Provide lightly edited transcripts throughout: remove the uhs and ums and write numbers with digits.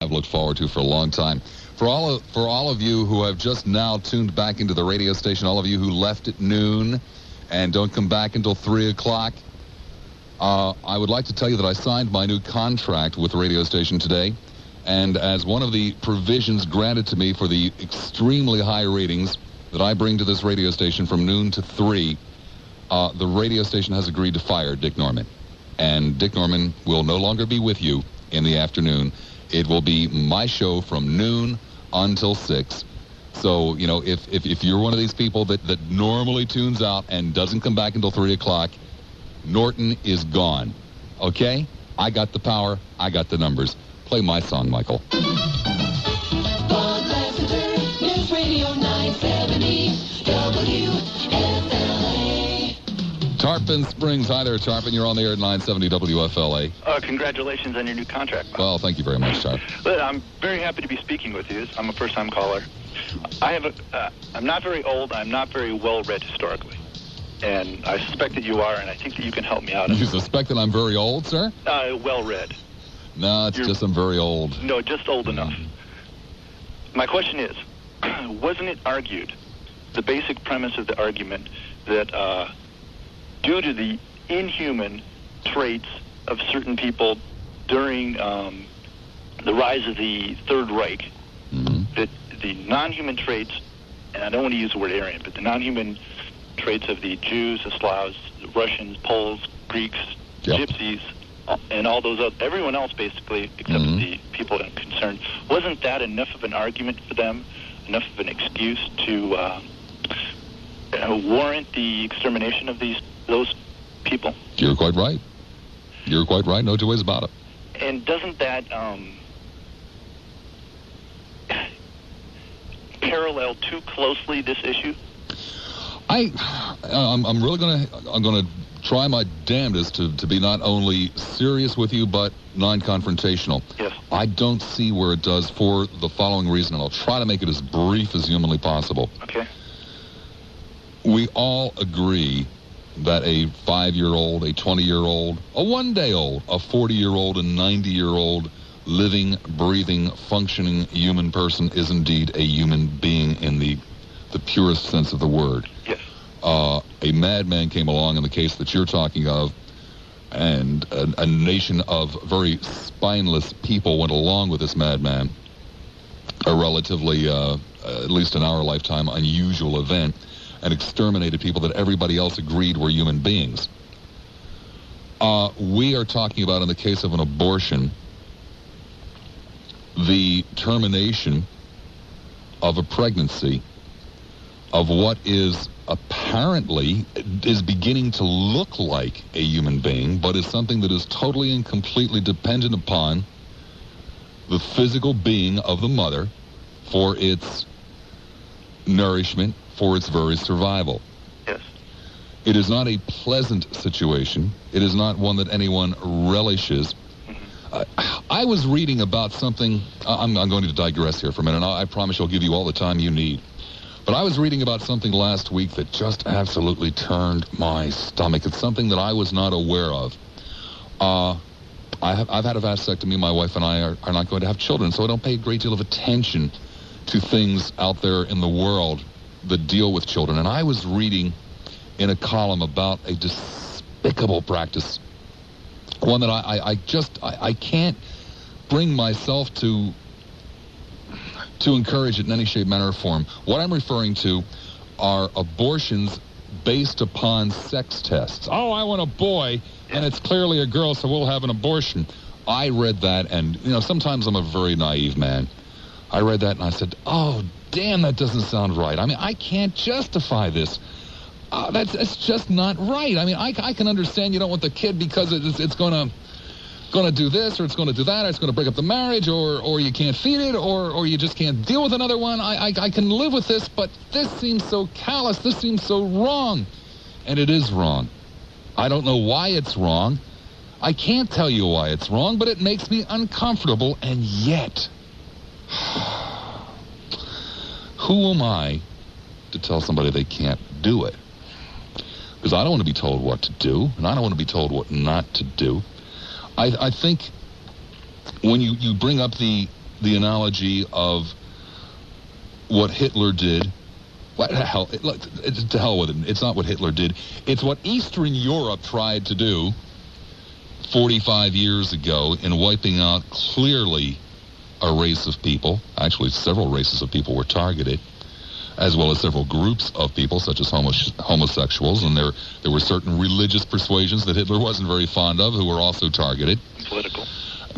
I've looked forward to for a long time. For all of you who have just now tuned back into the radio station, all of you who left at noon and don't come back until 3 o'clock, I would like to tell you that I signed my new contract with the radio station today. And as one of the provisions granted to me for the extremely high ratings that I bring to this radio station from noon to 3, the radio station has agreed to fire Dick Norman. And Dick Norman will no longer be with you in the afternoon. It will be my show from noon until 6. So, you know, if you're one of these people that normally tunes out and doesn't come back until 3 o'clock, Norton is gone. Okay? I got the power. I got the numbers. Play my song, Michael. Lassiter, News Radio 970, WFLA. Tarpon Springs. Hi there, Tarpon. You're on the air at 970 WFLA. Congratulations on your new contract. Well, thank you very much, Tarp. I'm very happy to be speaking with you. I'm a first-time caller. I'm not very old. I'm not very well-read historically. And I suspect that you are, and I think that you can help me out. You suspect that I'm very old, sir? Well-read. No, it's just I'm very old. No, just old enough. My question is, wasn't it argued, the basic premise of the argument, that due to the inhuman traits of certain people during the rise of the Third Reich, that the non-human traits, and I don't want to use the word Aryan, but the non-human traits of the Jews, the Slavs, the Russians, Poles, Greeks, Gypsies, and all those other, everyone else basically, except the people concerned, wasn't that enough of an argument for them, enough of an excuse to warrant the extermination of those people? You're quite right. You're quite right. No two ways about it. And doesn't that parallel too closely this issue? I'm really gonna try my damnedest to be not only serious with you but non-confrontational. Yes. I don't see where it does for the following reason, and I'll try to make it as brief as humanly possible. Okay. We all agree that a 5-year-old, a 20-year-old, a 1-day-old, a 40-year-old, a 90-year-old living, breathing, functioning human person is indeed a human being in the purest sense of the word. Yes. A madman came along in the case that you're talking of, and a nation of very spineless people went along with this madman, a relatively, at least in our lifetime, unusual event, and exterminated people that everybody else agreed were human beings. We are talking about, in the case of an abortion, the termination of a pregnancy of what is apparently is beginning to look like a human being, but is something that is totally and completely dependent upon the physical being of the mother for its nourishment, for its very survival. Yes. It is not a pleasant situation. It is not one that anyone relishes. I was reading about something. I'm going to digress here for a minute. I promise I'll give you all the time you need. But I was reading about something last week that just absolutely turned my stomach. It's something that I was not aware of. I've had a vasectomy. My wife and I are not going to have children, so I don't pay a great deal of attention to things out there in the world that deal with children. And I was reading in a column about a despicable practice, one that I can't bring myself to encourage it in any shape, manner, or form. What I'm referring to are abortions based upon sex tests. Oh, I want a boy, and it's clearly a girl, so we'll have an abortion. I read that, and, you know, sometimes I'm a very naive man. I read that, and I said, oh, damn, that doesn't sound right. I mean, I can't justify this. That's just not right. I mean, I can understand you don't want the kid because it's going to do this, or it's going to do that, or it's going to break up the marriage, or you can't feed it, or you just can't deal with another one. I can live with this, but this seems so callous. This seems so wrong. And it is wrong. I don't know why it's wrong. I can't tell you why it's wrong, but it makes me uncomfortable, and yet, who am I to tell somebody they can't do it? Because I don't want to be told what to do, and I don't want to be told what not to do. I think when you bring up the the analogy of what Hitler did. What the hell? To hell with it. It's not what Hitler did. It's what Eastern Europe tried to do 45 years ago in wiping out clearly a race of people. Actually, several races of people were targeted, as well as several groups of people, such as homosexuals. And there were certain religious persuasions that Hitler wasn't very fond of who were also targeted.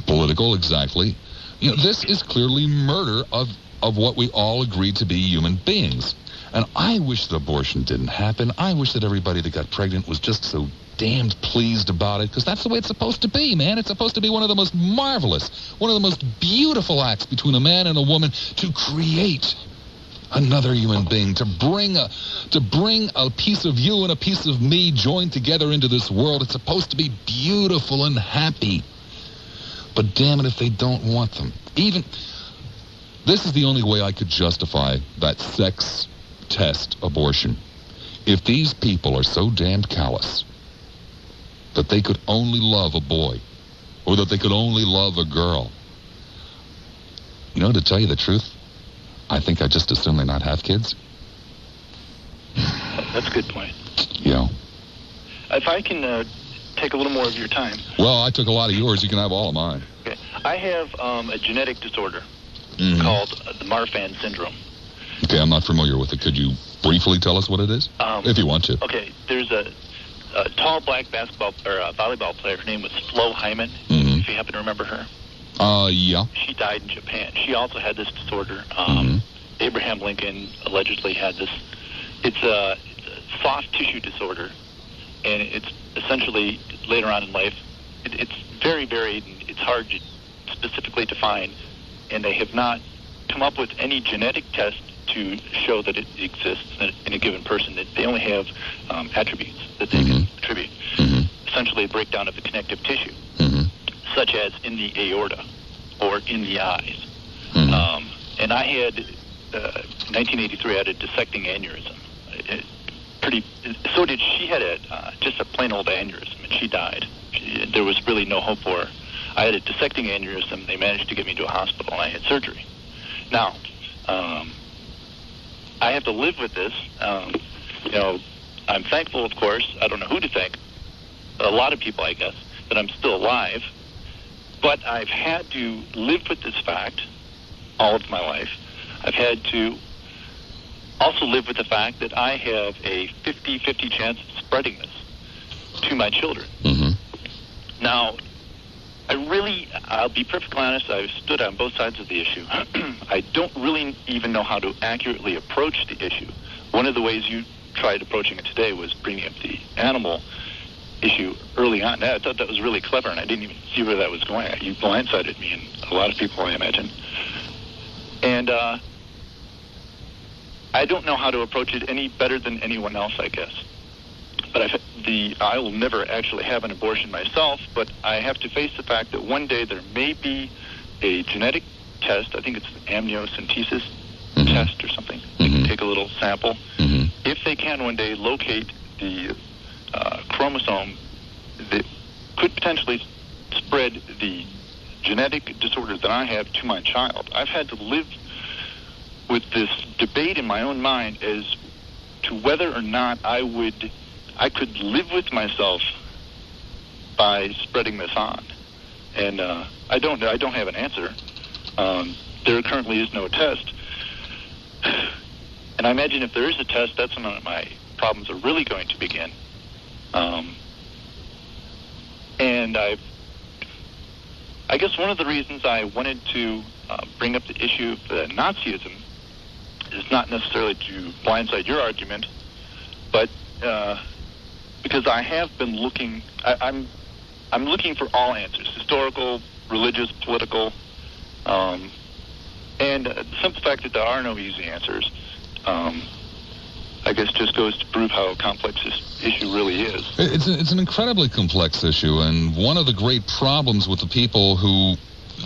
Political, exactly. You know, this is clearly murder of what we all agreed to be human beings. And I wish that abortion didn't happen. I wish that everybody that got pregnant was just so damned pleased about it, because that's the way it's supposed to be, man. It's supposed to be one of the most marvelous, one of the most beautiful acts between a man and a woman to create another human being, to bring a piece of you and a piece of me joined together into this world. It's supposed to be beautiful and happy. But damn it if they don't want them. This is the only way I could justify that sex test abortion. If these people are so damned callous that they could only love a boy, or that they could only love a girl, you know, to tell you the truth, I think I just assume they not have kids. That's a good point. Yeah. If I can take a little more of your time. Well, I took a lot of yours. You can have all of mine. Okay. I have a genetic disorder called the Marfan syndrome. Okay, I'm not familiar with it. Could you briefly tell us what it is, if you want to? Okay, there's a tall black basketball or volleyball player. Her name was Flo Hyman. If you happen to remember her. Yeah. She died in Japan. She also had this disorder. Abraham Lincoln allegedly had this. It's a soft tissue disorder, and it's essentially later on in life. It's very varied, and it's hard to specifically define, and they have not come up with any genetic test to show that it exists in a given person. They only have attributes that they can attribute. Essentially a breakdown of the connective tissue, such as in the aorta or in the eyes. And I had, in 1983, I had a dissecting aneurysm. So did she. Had just a plain old aneurysm, and she died. There was really no hope for her. I had a dissecting aneurysm. They managed to get me to a hospital, and I had surgery. Now, I have to live with this. You know, I'm thankful, of course. I don't know who to thank. A lot of people, I guess, that I'm still alive. But I've had to live with this fact all of my life. I've had to also live with the fact that I have a 50-50 chance of spreading this to my children. Now, I'll be perfectly honest, I've stood on both sides of the issue. I don't really even know how to accurately approach the issue. One of the ways you tried approaching it today was bringing up the animal issue early on. I thought that was really clever, and I didn't even see where that was going. You blindsided me, and a lot of people, I imagine. And I don't know how to approach it any better than anyone else, I guess. But I will never actually have an abortion myself, but I have to face the fact that one day there may be a genetic test. I think it's an amniocentesis test or something. They can take a little sample. If they can one day locate the chromosome that could potentially spread the genetic disorder that I have to my child. I've had to live with this debate in my own mind as to whether or not I could live with myself by spreading this on. And I don't have an answer. There currently is no test. And I imagine if there is a test, that's when my problems are really going to begin. And I guess one of the reasons I wanted to bring up the issue of Nazism is not necessarily to blindside your argument, but because I have been looking, I'm looking for all answers, historical, religious, political, and the simple fact that there are no easy answers, I guess just goes to prove how complex this issue really is. It's an incredibly complex issue, and one of the great problems with the people who,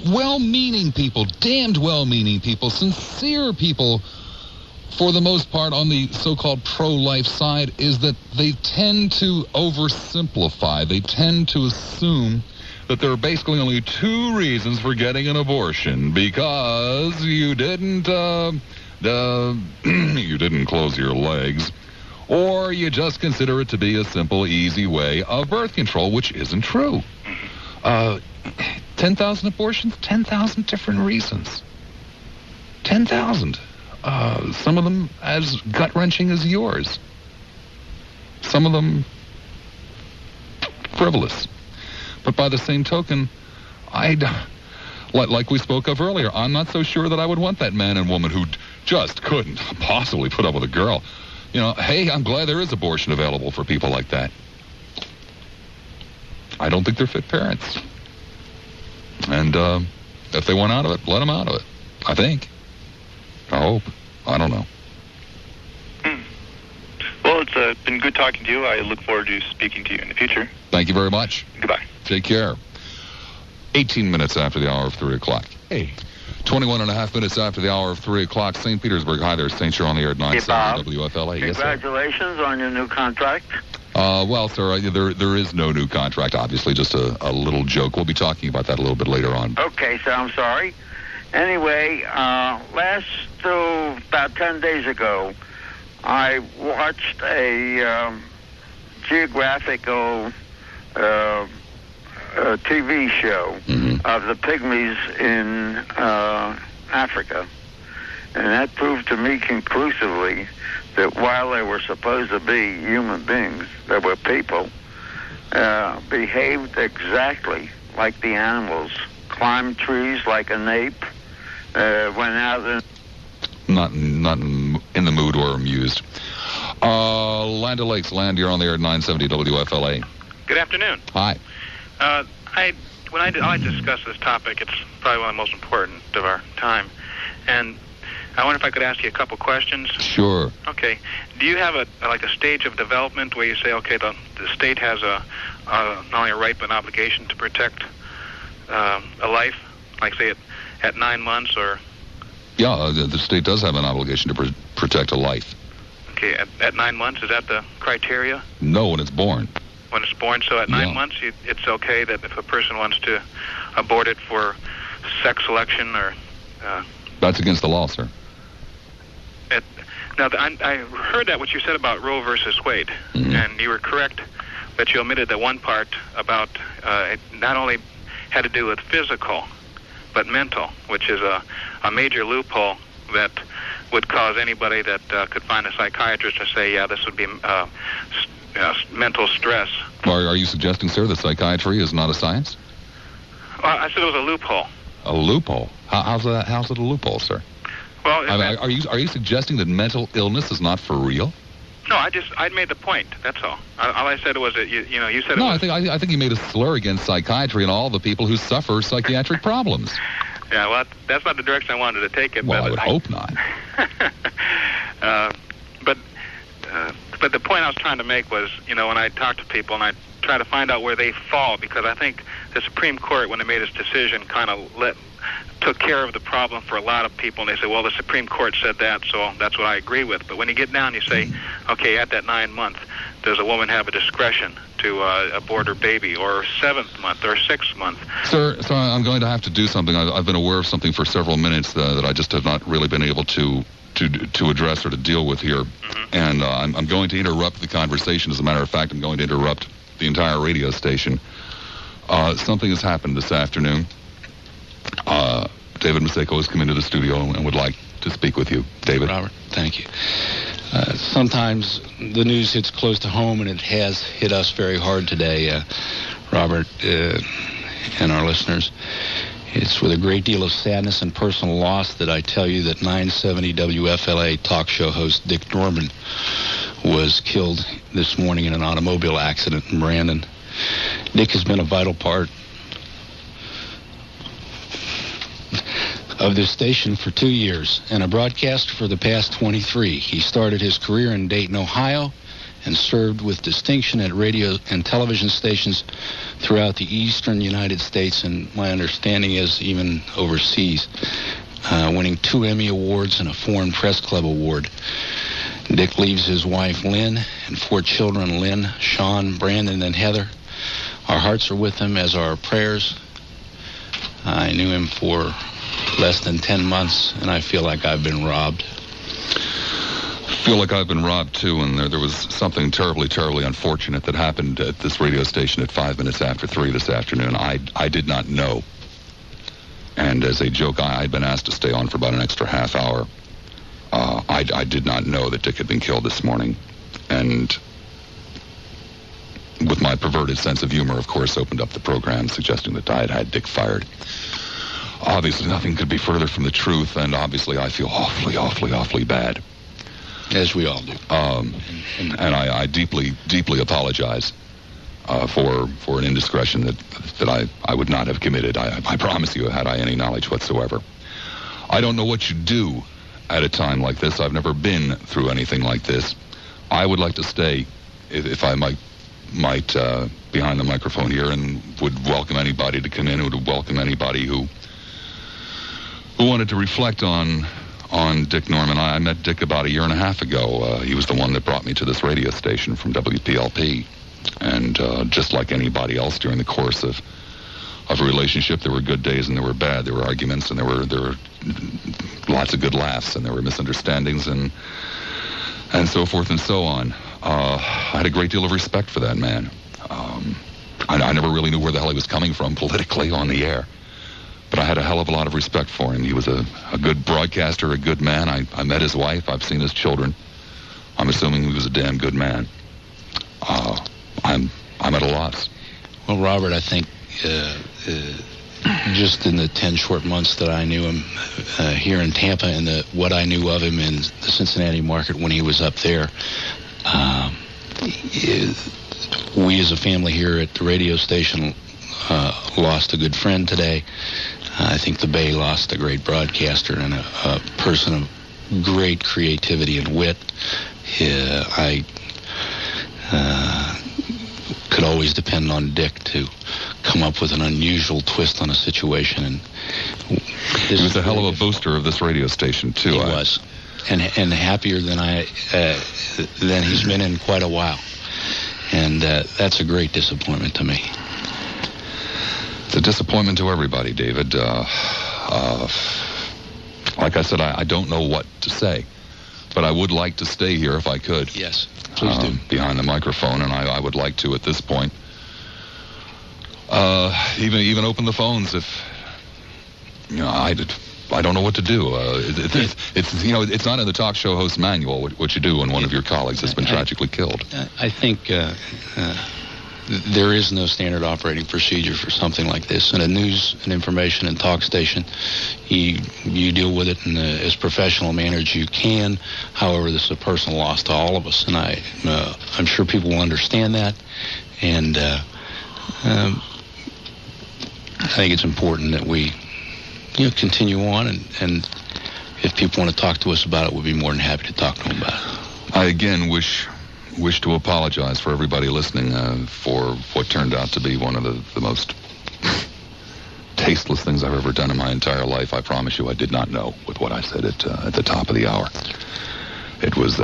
well-meaning people, damned well-meaning people, sincere people, for the most part on the so-called pro-life side, is that they tend to oversimplify. They tend to assume that there are basically only two reasons for getting an abortion: because you didn't you didn't close your legs, or you just consider it to be a simple, easy way of birth control, which isn't true. 10,000 abortions, 10,000 different reasons. 10,000. Some of them as gut-wrenching as yours. Some of them frivolous. But by the same token, like we spoke of earlier, I'm not so sure that I would want that man and woman who just couldn't possibly put up with a girl. You know, hey, I'm glad there is abortion available for people like that. I don't think they're fit parents. And if they want out of it, let them out of it. I think. I hope. I don't know. Well, it's been good talking to you. I look forward to speaking to you in the future. Thank you very much. Goodbye. Take care. 18 minutes after the hour of 3 o'clock. Hey. 21 and a half minutes after the hour of 3 o'clock. St. Petersburg. Hi there, St. You're on the air at 970 WFLA. Congratulations on your new contract. Well, sir, there is no new contract. Obviously, just a little joke. We'll be talking about that a little bit later on. Okay, so I'm sorry. Anyway, about 10 days ago, I watched a geographical TV show of the pygmies in Africa. And that proved to me conclusively that while they were supposed to be human beings, they were people, behaved exactly like the animals, climbed trees like an ape, went out and... Not in the mood or amused. Land O'Lakes. Land, you're on the air at 970 WFLA. Good afternoon. Hi. When I discuss this topic, it's probably one of the most important of our time. And I wonder if I could ask you a couple questions. Sure. Okay. Do you have a stage of development where you say, okay, the state has not only a right but an obligation to protect a life, like say at 9 months or... Yeah, the state does have an obligation to protect a life. Okay, at 9 months, is that the criteria? No, when it's born. When it's born, so at 9 months, it's okay that if a person wants to abort it for sex selection or... That's against the law, sir. Now, I heard that what you said about Roe versus Wade, and you were correct that you omitted the one part about it not only had to do with physical, but mental, which is a major loophole that would cause anybody that could find a psychiatrist to say, yeah, this would be mental stress. Are you suggesting, sir, that psychiatry is not a science? I said it was a loophole. A loophole? How's it a loophole, sir? Well, are you suggesting that mental illness is not for real? No, I made the point. That's all. All I said was that you said. No, it was, I think you made a slur against psychiatry and all the people who suffer psychiatric problems. Yeah, well, that's not the direction I wanted to take it. Well, I would hope not. But the point I was trying to make was, when I talk to people and I try to find out where they fall, because I think the Supreme Court, when it made its decision, kind of took care of the problem for a lot of people, and they say, well, the Supreme Court said that, so that's what I agree with. But when you get down, you say, okay, at that 9 month, does a woman have a discretion to abort her baby, or 7th month, or 6th month? Sir, I'm going to have to do something. I've been aware of something for several minutes that I just have not really been able to address or to deal with here. And I'm going to interrupt the conversation. As a matter of fact, I'm going to interrupt the entire radio station. Something has happened this afternoon. David Maseko has come into the studio and would like to speak with you. David. Robert, thank you. Sometimes the news hits close to home, and it has hit us very hard today, Robert, and our listeners. It's with a great deal of sadness and personal loss that I tell you that 970 WFLA talk show host Dick Norman was killed this morning in an automobile accident in Brandon. Dick has been a vital part of this station for 2 years and a broadcaster for the past 23. He started his career in Dayton, Ohio, and served with distinction at radio and television stations throughout the eastern United States, and my understanding is even overseas, winning 2 Emmy Awards and a Foreign Press Club Award. Dick leaves his wife, Lynn, and 4 children, Lynn, Sean, Brandon, and Heather, our hearts are with him, as are our prayers. I knew him for less than 10 months, and I feel like I've been robbed. I feel like I've been robbed, too, and there was something terribly, terribly unfortunate that happened at this radio station at 5 minutes after 3 this afternoon. I did not know. And as a joke, I'd been asked to stay on for about an extra half hour. I did not know that Dick had been killed this morning. And with my perverted sense of humor, of course, opened up the program, suggesting that I had had Dick fired. Obviously, nothing could be further from the truth, and obviously I feel awfully, awfully, awfully bad. As we all do. And I deeply, deeply apologize for an indiscretion that I would not have committed. I promise you, had I any knowledge whatsoever. I don't know what you do at a time like this. I've never been through anything like this. I would like to stay, if I might behind the microphone here, and would welcome anybody to come in, would welcome anybody who wanted to reflect on Dick Norman. I met Dick about a year and a half ago. He was the one that brought me to this radio station from WPLP. And just like anybody else during the course of a relationship, there were good days and there were bad. There were arguments and there were lots of good laughs, and there were misunderstandings and so forth and so on. I had a great deal of respect for that man. I never really knew where the hell he was coming from politically on the air. But I had a hell of a lot of respect for him. He was a good broadcaster, a good man. I met his wife. I've seen his children. I'm assuming he was a damn good man. I'm at a loss. Well, Robert, I think just in the 10 short months that I knew him here in Tampa, and what I knew of him in the Cincinnati market when he was up there, we as a family here at the radio station lost a good friend today. I think the Bay lost a great broadcaster and a person of great creativity and wit. I could always depend on Dick to come up with an unusual twist on a situation. And he was a hell of a booster of this radio station, too. He was. And happier than he's been in quite a while. And that's a great disappointment to me. It's a disappointment to everybody, David. Like I said, I don't know what to say, but I would like to stay here if I could. Yes, please do. Behind the microphone, and I would like to, at this point, even open the phones if, I don't know what to do. It's not in the talk show host manual what you do when one of your colleagues has been tragically killed. I think there is no standard operating procedure for something like this. In a news and information and talk station, you deal with it in as professional a manner as you can. However, this is a personal loss to all of us, and I'm sure people will understand that. And I think it's important that we continue on, and if people want to talk to us about it, we'll be more than happy to talk to them about it. I again wish to apologize for everybody listening for what turned out to be one of the most tasteless things I've ever done in my entire life. I promise you I did not know with what I said at the top of the hour. It was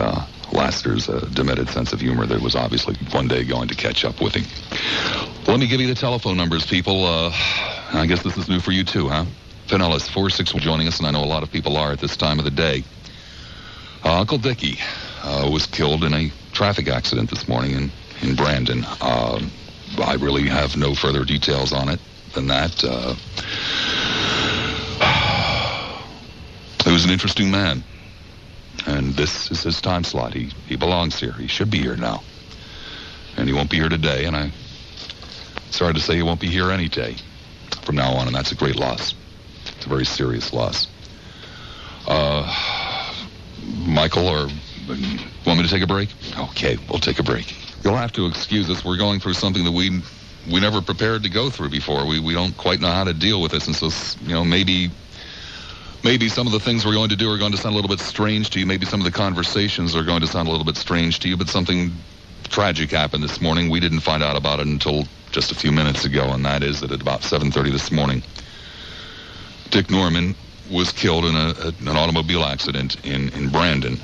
Lassiter's demented sense of humor that was obviously one day going to catch up with him. Let me give you the telephone numbers, people. I guess this is new for you too, huh? Pinellas 461 joining us, and I know a lot of people are at this time of the day. Uncle Dickie was killed in a traffic accident this morning in Brandon. I really have no further details on it than that. He was an interesting man, and this is his time slot. He belongs here. He should be here now, and he won't be here today, and I'm sorry to say he won't be here any day from now on, and that's a great loss. It's a very serious loss. Michael, or want me to take a break? Okay, we'll take a break. You'll have to excuse us. We're going through something that we never prepared to go through before. We don't quite know how to deal with this, and so maybe some of the things we're going to do are going to sound a little bit strange to you. Maybe some of the conversations are going to sound a little bit strange to you, but something tragic happened this morning. We didn't find out about it until just a few minutes ago, and that is that at about 7:30 this morning, Dick Norman was killed in an automobile accident in Brandon.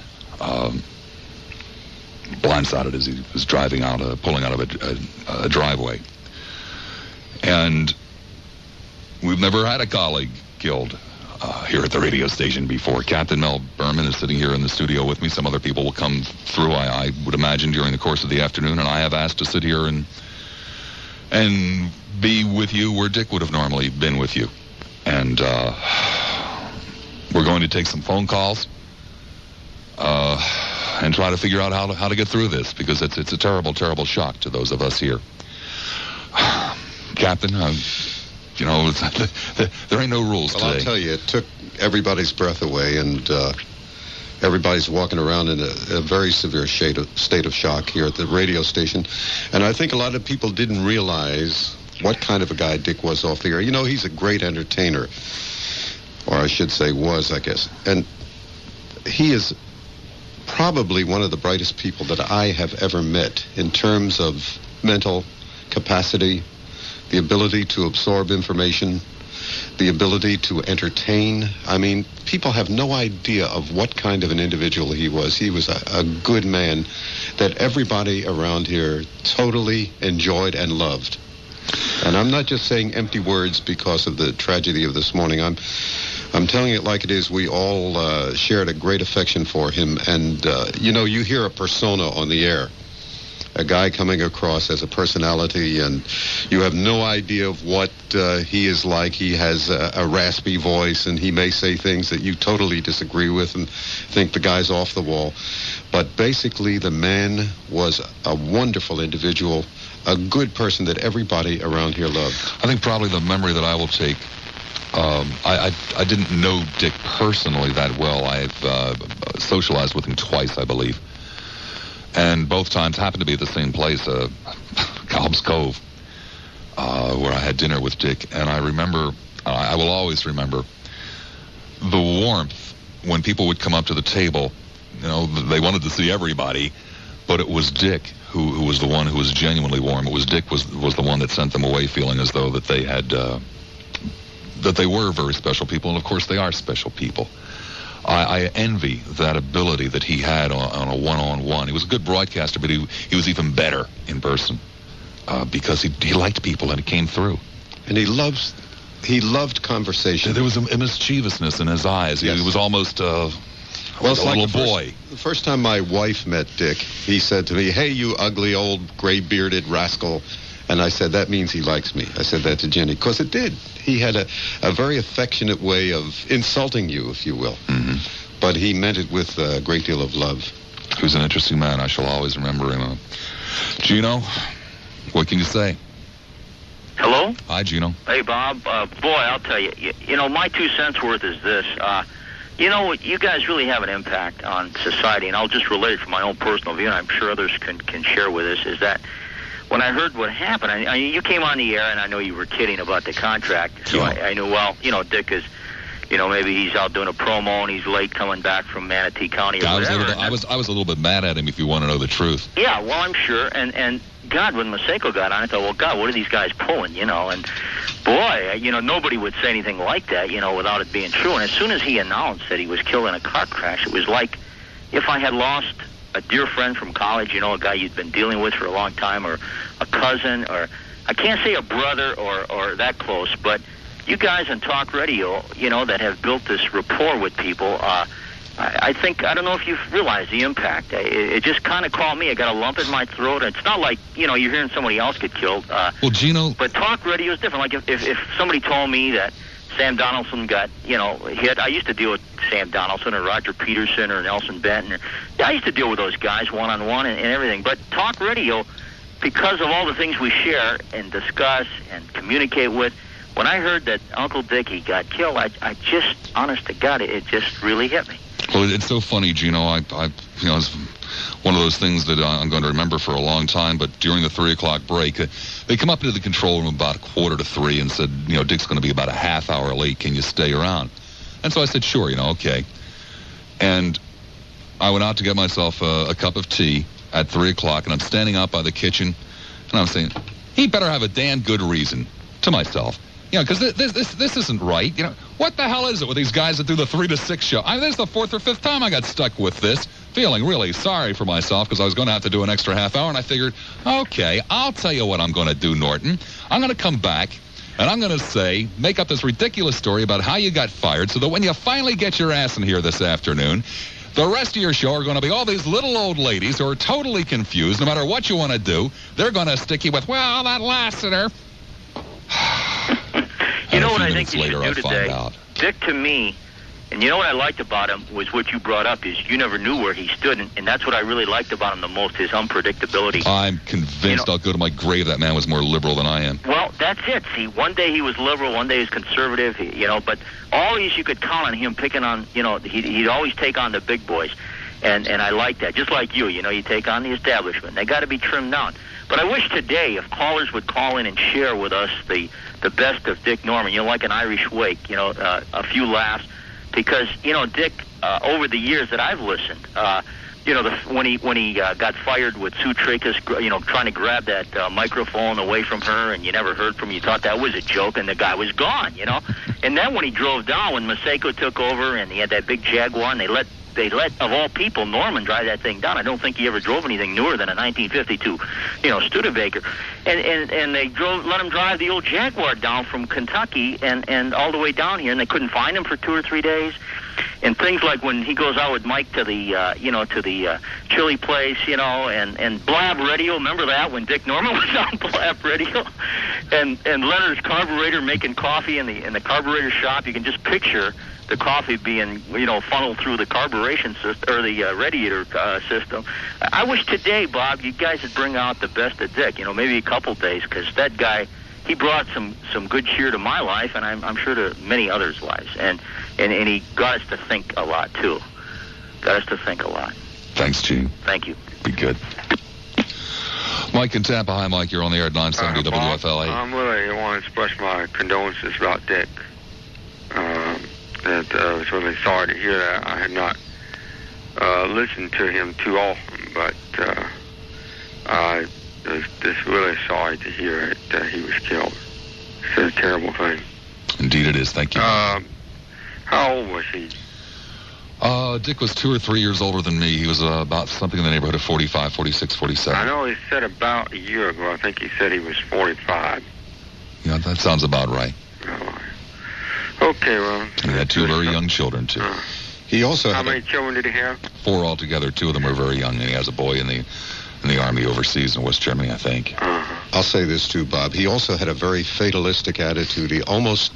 Blindsided as he was driving out, pulling out of a driveway. And we've never had a colleague killed here at the radio station before. Captain Mel Berman is sitting here in the studio with me. Some other people will come through, I would imagine, during the course of the afternoon, and I have asked to sit here and be with you where Dick would have normally been with you. And we're going to take some phone calls and try to figure out how to get through this, because it's a terrible, terrible shock to those of us here. Captain, you know, there ain't no rules today. Well, I'll tell you, it took everybody's breath away, and everybody's walking around in a very severe state of shock here at the radio station. And I think a lot of people didn't realize what kind of a guy Dick was off the air. You know, he's a great entertainer, or I should say was, I guess. And he is probably one of the brightest people that I have ever met in terms of mental capacity, the ability to absorb information, the ability to entertain. I mean, people have no idea of what kind of an individual he was. He was a good man that everybody around here totally enjoyed and loved. And I'm not just saying empty words because of the tragedy of this morning. I'm telling it like it is. We all shared a great affection for him. And, you know, you hear a persona on the air, a guy coming across as a personality, and you have no idea of what he is like. He has a raspy voice, and he may say things that you totally disagree with and think the guy's off the wall. But basically, the man was a wonderful individual, a good person that everybody around here loved. I think probably the memory that I will take, I didn't know Dick personally that well. I've socialized with him twice, I believe. And both times happened to be at the same place, Cobb's Cove, where I had dinner with Dick. And I remember, I will always remember, the warmth when people would come up to the table. You know, they wanted to see everybody, but it was Dick who was the one who was genuinely warm. It was Dick was the one that sent them away feeling as though that they had, that they were very special people. And of course they are special people. I envy that ability that he had on a one-on-one. He was a good broadcaster, but he was even better in person because he liked people and it came through. And he loved conversation. There was a mischievousness in his eyes. Yes. He was almost a little boy. The first time my wife met Dick, he said to me, "Hey, you ugly old gray-bearded rascal." And I said, "That means he likes me." I said that to Jenny, because it did. He had a very affectionate way of insulting you, if you will. Mm-hmm. But he meant it with a great deal of love. He was an interesting man. I shall always remember him. Gino, what can you say? Hello? Hi, Gino. Hey, Bob. Boy, I'll tell you, you know, my 2 cents worth is this. You know, you guys really have an impact on society, and I'll just relate it from my own personal view, and I'm sure others can share with us, is that when I heard what happened, I you came on the air, and I know you were kidding about the contract, so Yeah. I knew, well, you know, Dick is, you know, maybe he's out doing a promo, and he's late coming back from Manatee County or I was whatever. I was a little bit mad at him, if you want to know the truth. Yeah, well, I'm sure, and God, when Maseko got on, I thought, well, God, what are these guys pulling, you know? And boy, you know, nobody would say anything like that, you know, without it being true. And as soon as he announced that he was killed in a car crash, it was like if I had lost a dear friend from college, you know, a guy you'd been dealing with for a long time, or a cousin, or I can't say a brother or that close, but you guys on talk radio, you know, that have built this rapport with people, I think, I don't know if you've realized the impact. It just kind of caught me. I got a lump in my throat. It's not like, you know, you're hearing somebody else get killed. Well, Gino... But talk radio is different. Like if somebody told me that Sam Donaldson got, you know, hit, I used to deal with Sam Donaldson or Roger Peterson or Nelson Benton. I used to deal with those guys one-on-one and everything. But talk radio, because of all the things we share and discuss and communicate with, when I heard that Uncle Dickie got killed, I just, honest to God, it just really hit me. Well, it's so funny, Gino. I you know, it's one of those things that I'm going to remember for a long time. But during the 3 o'clock break, they come up into the control room about 2:45 and said, you know, Dick's going to be about a half hour late. Can you stay around? And so I said, sure, you know, okay. And I went out to get myself a cup of tea at 3 o'clock, and I'm standing out by the kitchen, and I'm saying, he better have a damn good reason, to myself. You know, because this isn't right. You know, what the hell is it with these guys that do the 3 to 6 show? I mean, this is the 4th or 5th time I got stuck with this, feeling really sorry for myself because I was going to have to do an extra half hour, and I figured, okay, I'll tell you what I'm going to do, Norton. I'm going to come back, and I'm going to make up this ridiculous story about how you got fired so that when you finally get your ass in here this afternoon, the rest of your show are going to be all these little old ladies who are totally confused. No matter what you want to do, they're going to stick you with, well, that Lassiter. You know what I think you later, should do today? Dick, to me, and you know what I liked about him was what you brought up is you never knew where he stood, and that's what I really liked about him the most, his unpredictability. I'm convinced I'll go to my grave that man was more liberal than I am. Well, that's it. See, one day he was liberal, one day he was conservative, but always you could count on him picking on, he'd always take on the big boys, and I like that. Just like you take on the establishment. They got to be trimmed down. But I wish today if callers would call in and share with us the best of Dick Norman, like an Irish wake, a few laughs. Because, Dick, over the years that I've listened, when he got fired with Sue Tracus, trying to grab that microphone away from her, and you never heard from him, you thought that was a joke, and the guy was gone, And then when he drove down, when Maseko took over, and he had that big Jaguar, and they let, of all people, Norman drive that thing down. I don't think he ever drove anything newer than a 1952, Studebaker. And they let him drive the old Jaguar down from Kentucky and all the way down here, and they couldn't find him for 2 or 3 days. And things like when he goes out with Mike to the chili place, and Blab Radio. Remember that when Dick Norman was on Blab Radio, and Leonard's carburetor making coffee in the carburetor shop. You can just picture the coffee being, funneled through the carburation system or the radiator system. I wish today, Bob, you guys would bring out the best of Dick. Maybe a couple days, because that guy, he brought some good cheer to my life, and I'm sure to many others' lives. And he got us to think a lot too. Got us to think a lot. Thanks, Gene. Thank you. Be good. Mike in Tampa. Hi, Mike. You're on the air at 970 WFLA. I really want to express my condolences about Dick. I was really sorry to hear that. I had not listened to him too often, but I was just really sorry to hear that he was killed. It's a terrible thing. Indeed it is. Thank you. How old was he? Dick was 2 or 3 years older than me. He was about something in the neighborhood of 45, 46, 47. I know he said about a year ago. I think he said he was 45. Yeah, that sounds about right. Okay, well. And he had 2 very young children, too. He also How many children did he have? 4 altogether. 2 of them were very young, and he has a boy in the Army overseas in West Germany, I think. I'll say this, too, Bob. He also had a very fatalistic attitude. He almost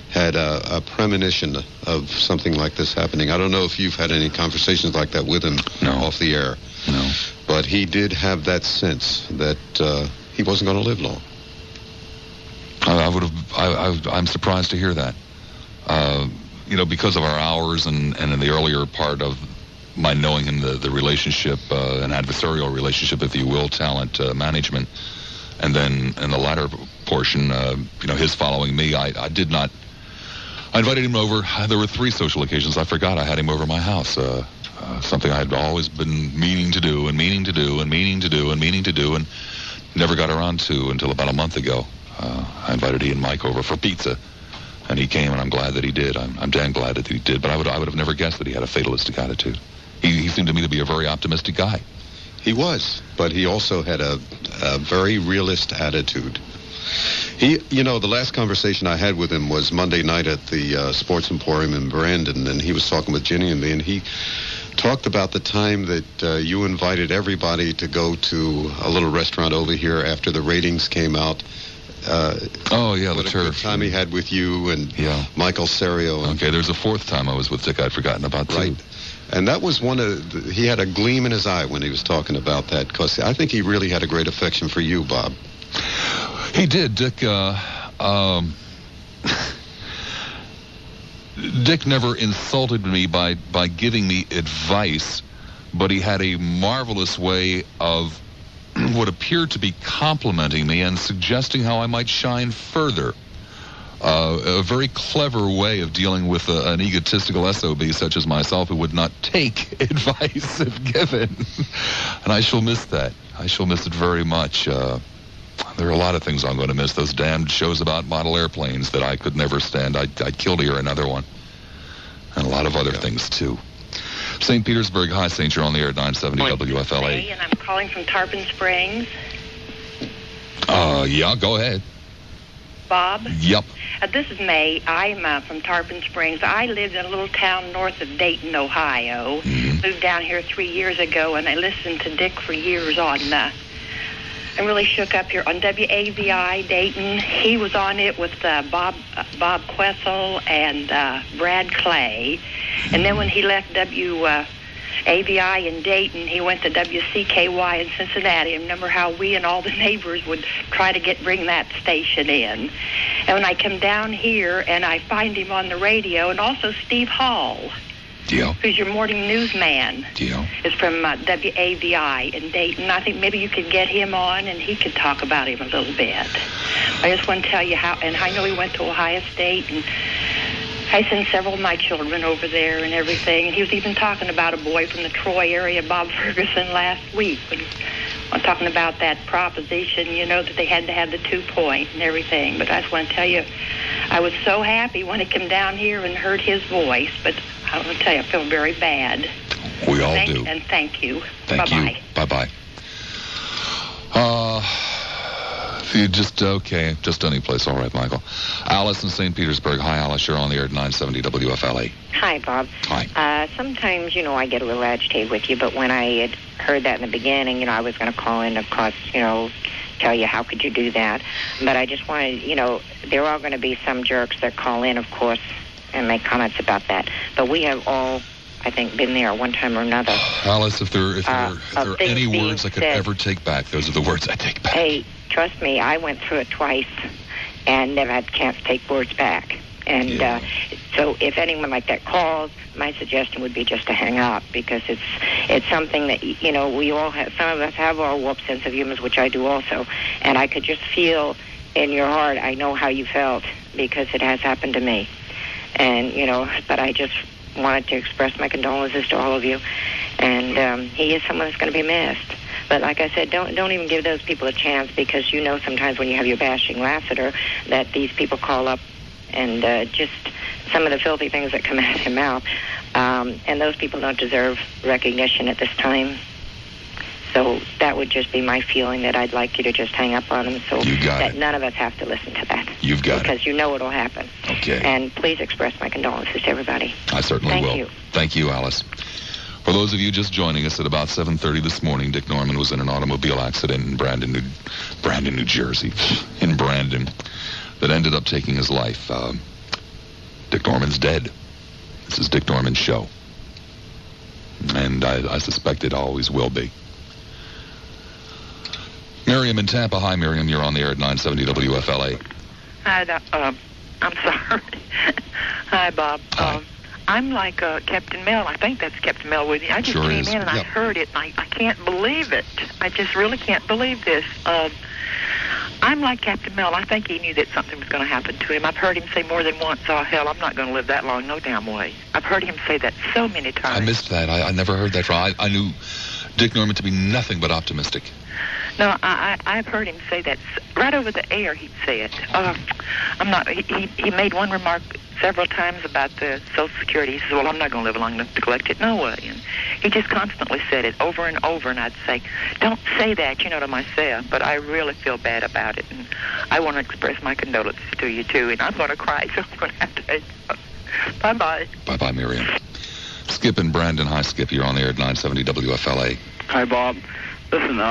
had a premonition of something like this happening. I don't know if you've had any conversations like that with him off the air. No. But he did have that sense that he wasn't going to live long. I'm surprised to hear that. Because of our hours and in the earlier part of my knowing him, the relationship, an adversarial relationship, if you will, talent management, and then in the latter portion, his following me, I did not. I invited him over. There were 3 social occasions. I forgot I had him over my house. Something I had always been meaning to do and never got around to until about a month ago. I invited he and Mike over for pizza, and he came, and I'm glad that he did. I'm damn glad that he did, but I would have never guessed that he had a fatalistic attitude. He seemed to me to be a very optimistic guy. He was, but he also had a very realist attitude. The last conversation I had with him was Monday night at the Sports Emporium in Brandon, and he was talking with Ginny and me, and he talked about the time that you invited everybody to go to a little restaurant over here after the ratings came out. The Turf. Good time he had with you and Michael Serio. Okay, there's a 4th time I was with Dick I'd forgotten about, too. Right. And that was he had a gleam in his eye when he was talking about that, because I think he really had a great affection for you, Bob. He did. Dick never insulted me by giving me advice, but he had a marvelous way of what appeared to be complimenting me and suggesting how I might shine further. A very clever way of dealing with an egotistical SOB such as myself who would not take advice if given. And I shall miss that. I shall miss it very much. There are a lot of things I'm going to miss. Those damned shows about model airplanes that I could never stand. I'd kill to hear another one. And a lot of other things, too. St. Petersburg. Hi, St. You're on the air at 970 WFLA. And I'm calling from Tarpon Springs. Yeah, go ahead. Bob? Yep. This is May. I'm from Tarpon Springs. I lived in a little town north of Dayton, Ohio. Moved down here 3 years ago, and I listened to Dick for years on... I really shook up here on WAVI Dayton. He was on it with Bob Quessel and Brad Clay. And then when he left AVI in Dayton, he went to WCKY in Cincinnati. And remember how we and all the neighbors would try to bring that station in. And when I come down here and I find him on the radio, and also Steve Hall, who's your morning newsman, is from WAVI in Dayton. I think maybe you could get him on and he could talk about him a little bit. I just want to tell you how, and I know he went to Ohio State, and I sent several of my children over there and everything. And he was even talking about a boy from the Troy area, Bob Ferguson, last week. When I'm talking about that proposition, that they had to have the 2-point and everything. But I just want to tell you, I was so happy when I came down here and heard his voice. But I want to tell you, I feel very bad. We all do. And thank you. Thank Bye-bye. you. Bye-bye. If you just any place. All right, Michael. Alice in St. Petersburg. Hi, Alice. You're on the air at 970 WFLA. Hi, Bob. Hi. Sometimes, I get a little agitated with you, but when I had heard that in the beginning, I was going to call in, of course, tell you how could you do that. But I just wanted, there are going to be some jerks that call in, of course, and make comments about that. But we have all, I think, been there one time or another. Alice, if there are any words I could ever take back, those are the words I take back. Hey, trust me, I went through it twice and never had a chance to take words back. And so if anyone like that calls, my suggestion would be just to hang up, because it's something that, we all have. Some of us have our warped sense of humor, which I do also. And I could just feel in your heart, I know how you felt, because it has happened to me. And, but I just wanted to express my condolences to all of you. And he is someone that's going to be missed. But like I said, don't even give those people a chance, because sometimes when you have your bashing Lassiter, that these people call up and just some of the filthy things that come out of their mouth. And those people don't deserve recognition at this time. So that would just be my feeling, that I'd like you to just hang up on them, so that none of us have to listen to that. You've got because it'll happen. Okay. And please express my condolences to everybody. I certainly will. Thank you. Thank you, Alice. For those of you just joining us, at about 7:30 this morning, Dick Norman was in an automobile accident in Brandon, New Jersey, in Brandon, that ended up taking his life. Dick Norman's dead. This is Dick Norman's show. And I suspect it always will be. Miriam in Tampa. Hi, Miriam. You're on the air at 970 WFLA. Hi, I'm sorry. Hi, Bob. Hi. I'm like Captain Mel. I think that's Captain Mel with you. I just Sure came is. in and I heard it, and I can't believe it. I just really can't believe this. I'm like Captain Mel. I think he knew that something was going to happen to him. I've heard him say more than once, "Oh, hell, I'm not going to live that long, no damn way." I've heard him say that so many times. I missed that. I never heard that from. I knew Dick Norman to be nothing but optimistic. No, I've heard him say that right over the air. He'd say it. I'm not. He made one remark several times about the Social Security. He says, "Well, I'm not going to live long enough to collect it." No way. And he just constantly said it over and over. And I'd say, "Don't say that," to myself. But I really feel bad about it, and I want to express my condolences to you too. And I'm going to cry, so I'm going to have to hang up. Bye bye. Bye bye, Miriam. Skip and Brandon. Hi, Skip. You're on the air at 970 WFLA. Hi, Bob. Listen,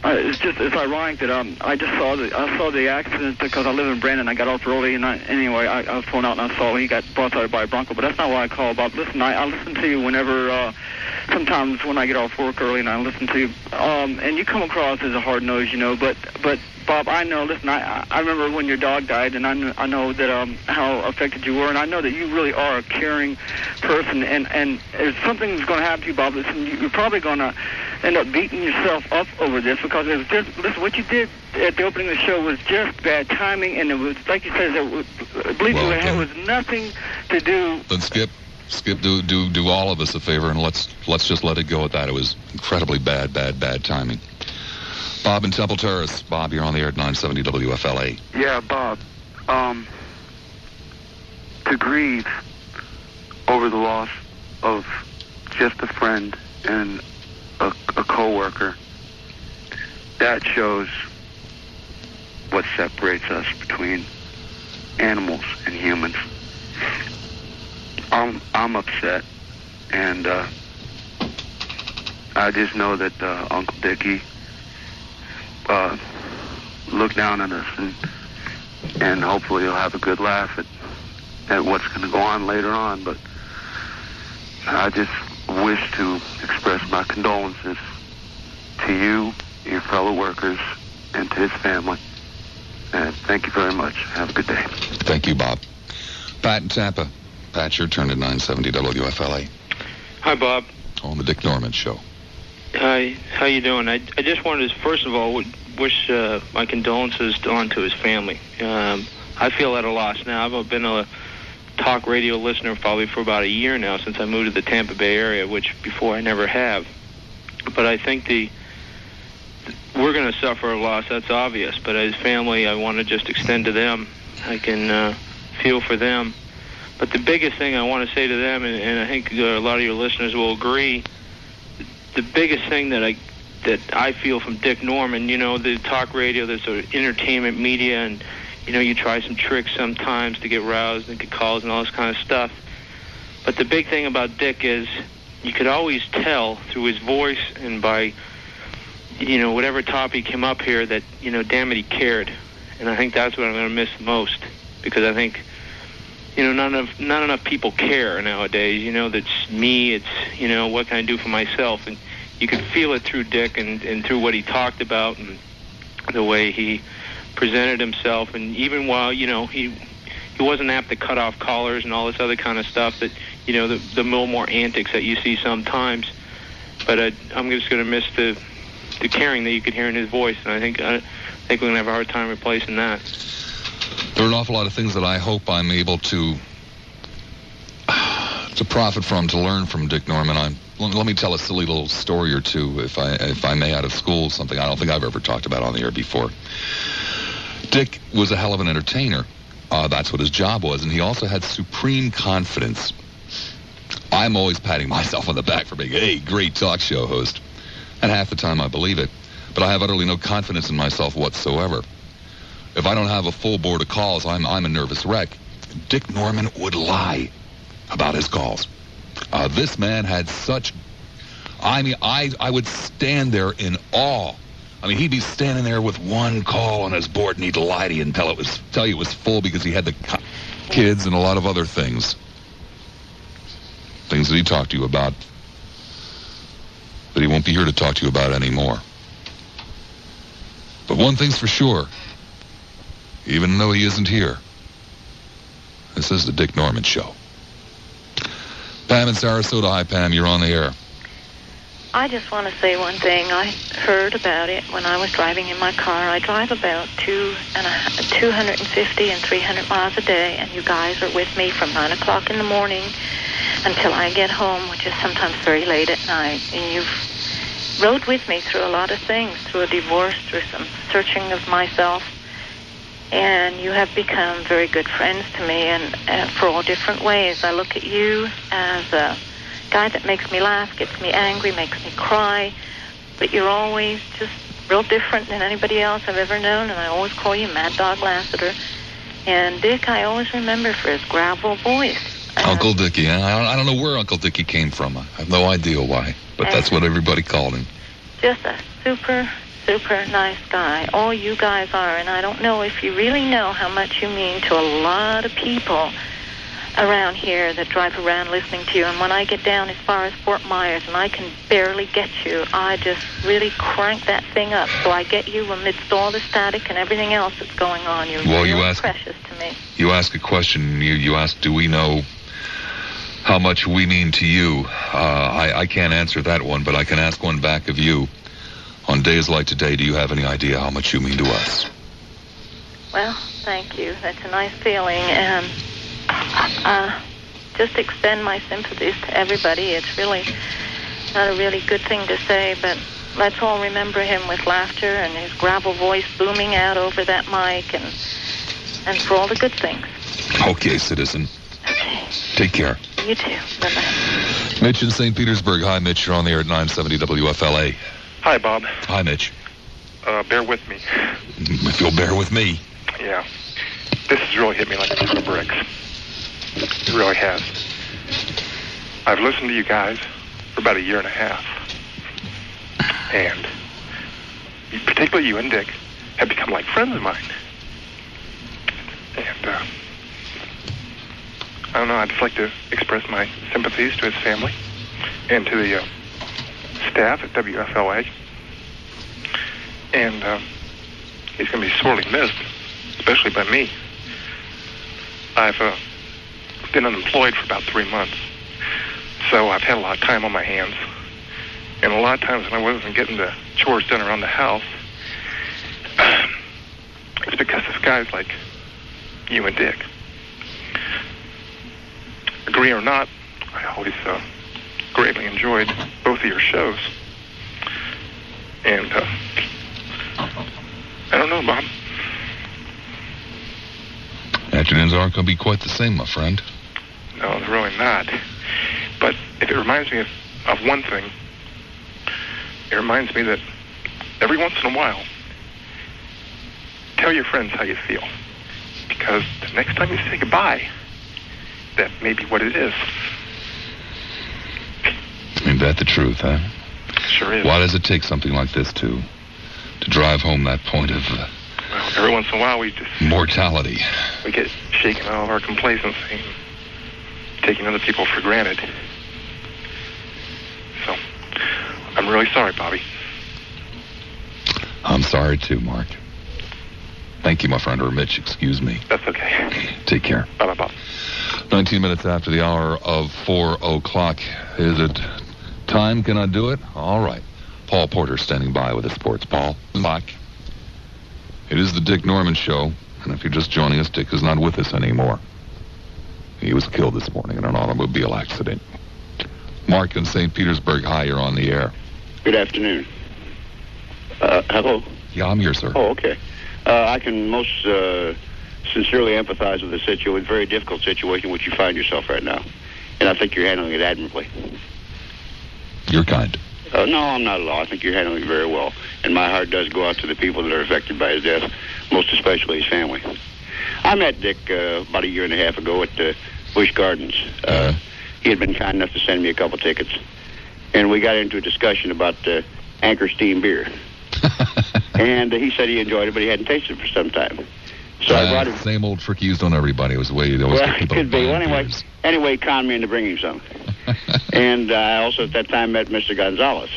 it's ironic that I saw the accident because I live in Brandon. I got off early, and I was pulling out and I saw he got brought out by a Bronco. But that's not why I called, Bob. Listen, I listen to you whenever, sometimes when I get off work early, and I listen to you. And you come across as a hard nose, But Bob, I know. Listen, I remember when your dog died, and I know that how affected you were, and I know that you really are a caring person. And if something's going to happen to you, Bob, listen, you're probably going to end up beating yourself up over this, because it was just, listen, what you did at the opening of the show was just bad timing, and it was, like you said, it was nothing to do. Then Skip, do all of us a favor, and let's just let it go at that. It was incredibly bad timing. Bob in Temple Terrace. Bob, you're on the air at 970 WFLA. Yeah, Bob. To grieve over the loss of just a friend and a co-worker, that shows what separates us between animals and humans. I'm upset, and I just know that Uncle Dickie looked down on us, and hopefully he'll have a good laugh at what's going to go on later on. But I just wish to express my condolences to you, your fellow workers, and to his family. And thank you very much. Have a good day. Thank you, Bob. Pat in Tampa. Pat, your turn at 970 WFLA. Hi, Bob. On the Dick Norman Show. Hi, how you doing? I just wanted to, first of all, wish my condolences on to his family. I feel at a loss now. I've been a talk radio listener probably for about a year now since I moved to the Tampa Bay area, which before I never have. But I think we're going to suffer a loss, that's obvious. But as family, I want to just extend to them. I can feel for them. But the biggest thing I want to say to them, and I think a lot of your listeners will agree, the biggest thing that I feel from Dick Norman, the talk radio, there's entertainment media, and, you try some tricks sometimes to get roused and get calls and all this kind of stuff. But the big thing about Dick is you could always tell through his voice and by, whatever topic came up here that, damn it, he cared. And I think that's what I'm going to miss the most, because I think, not enough people care nowadays. That's me. It's, what can I do for myself? And you could feel it through Dick and through what he talked about and the way he presented himself. And even while, he wasn't apt to cut off callers and all this other kind of stuff that, the little more antics that you see sometimes. But I'm just going to miss the caring that you could hear in his voice. And I think we're going to have a hard time replacing that. There are an awful lot of things that I hope I'm able to profit from, to learn from Dick Norman. Let me tell a silly little story or two, if I may, out of school, something I don't think I've ever talked about on the air before. Dick was a hell of an entertainer. That's what his job was, and he also had supreme confidence. I'm always patting myself on the back for being a great talk show host, and half the time I believe it, but I have utterly no confidence in myself whatsoever. If I don't have a full board of calls, I'm a nervous wreck. Dick Norman would lie about his calls. This man had such... I would stand there in awe. He'd be standing there with one call on his board, and he'd lie to you and tell you it was full because he had the kids and a lot of other things. Things that he talked to you about that he won't be here to talk to you about anymore. But one thing's for sure. Even though he isn't here, this is the Dick Norman Show. Pam in Sarasota. Hi, Pam. You're on the air. I just want to say one thing. I heard about it when I was driving in my car. I drive about 250 and 300 miles a day, and you guys are with me from 9 o'clock in the morning until I get home, which is sometimes very late at night. And you've rode with me through a lot of things, through a divorce, through some searching of myself. And you have become very good friends to me, and for all different ways. I look at you as a guy that makes me laugh, gets me angry, makes me cry, but you're always just real different than anybody else I've ever known, and I always call you Mad Dog Lassiter. And Dick, I always remember for his gravel voice. Uncle Dickie. I don't know where Uncle Dickie came from. I have no idea why, but that's what everybody called him. Just a super nice guy. All you guys are, and I don't know if you really know how much you mean to a lot of people around here that drive around listening to you. And when I get down as far as Fort Myers and I can barely get you, I just really crank that thing up so I get you amidst all the static and everything else that's going on. You're really precious to me. You ask a question. You ask, do we know how much we mean to you? I can't answer that one, but I can ask one back of you. On days like today, do you have any idea how much you mean to us? Well, thank you. That's a nice feeling. And just extend my sympathies to everybody. It's really not a really good thing to say, but let's all remember him with laughter and his gravel voice booming out over that mic, and for all the good things. Okay, citizen. Okay. Take care. You too. Bye-bye. Mitch in St. Petersburg. Hi, Mitch. You're on the air at 970 WFLA. Hi, Bob. Hi, Mitch. bear with me. If you'll bear with me. Yeah. This has really hit me like a ton of bricks. It really has. I've listened to you guys for about a year and a half. And particularly you and Dick have become like friends of mine. And I don't know, I'd just like to express my sympathies to his family and to the staff at WFLA. And he's going to be sorely missed, especially by me. I've been unemployed for about 3 months, so I've had a lot of time on my hands. And a lot of times when I wasn't getting the chores done around the house, it's because of guys like you and Dick. Agree or not, I always greatly enjoyed both of your shows. And I don't know, Bob. Afternoons aren't going to be quite the same, my friend. No, they're really not. But if it reminds me of one thing, it reminds me that every once in a while, tell your friends how you feel. Because the next time you say goodbye, that may be what it is. Ain't that the truth, huh? Sure is. Why does it take something like this to drive home that point of well, every once in a while we just mortality? We get shaken out of our complacency and taking other people for granted. So, I'm really sorry, Bobby. I'm sorry too, Mark. Thank you, my friend, or Mitch, excuse me. That's okay. Take care. Bye-bye, Bob. 19 minutes after the hour of 4 o'clock. Is it time? Can I do it? All right. Paul Porter standing by with the sports. Paul, back. It is the Dick Norman Show, and if you're just joining us, Dick is not with us anymore. He was killed this morning in an automobile accident. Mark in St. Petersburg, hi, you're on the air. Good afternoon. Hello? Yeah, I'm here, sir. Oh, okay. I can most sincerely empathize with the very difficult situation in which you find yourself right now. And I think you're handling it admirably. You're kind. No, I'm not at all. I think you're handling it very well. And my heart does go out to the people that are affected by his death, most especially his family. I met Dick about a year and a half ago at Busch Gardens. He had been kind enough to send me a couple tickets. And we got into a discussion about Anchor Steam beer. And he said he enjoyed it, but he hadn't tasted it for some time. So I brought him. Same old trick used on everybody. It was the way you always get people it could be. to Well, anyway, he conned me into bringing some. And I also at that time met Mr. Gonzalez.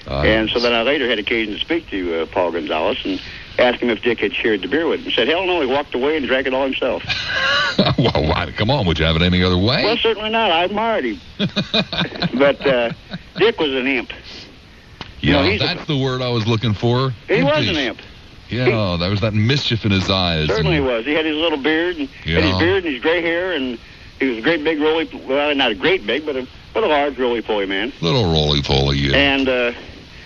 And so then I later had occasion to speak to Paul Gonzalez and ask him if Dick had shared the beer with him. He said, hell no, he walked away and drank it all himself. Well, why? Come on, would you have it any other way? Well, certainly not. I admired him. But Dick was an imp. Yeah, that's the word I was looking for. He was an imp. Yeah, there was that mischief in his eyes. Certainly was. He had his little beard, and had his beard and his gray hair, and he was a great big roly, well, not a great big, but a large roly-poly man. Little roly-poly, yeah. And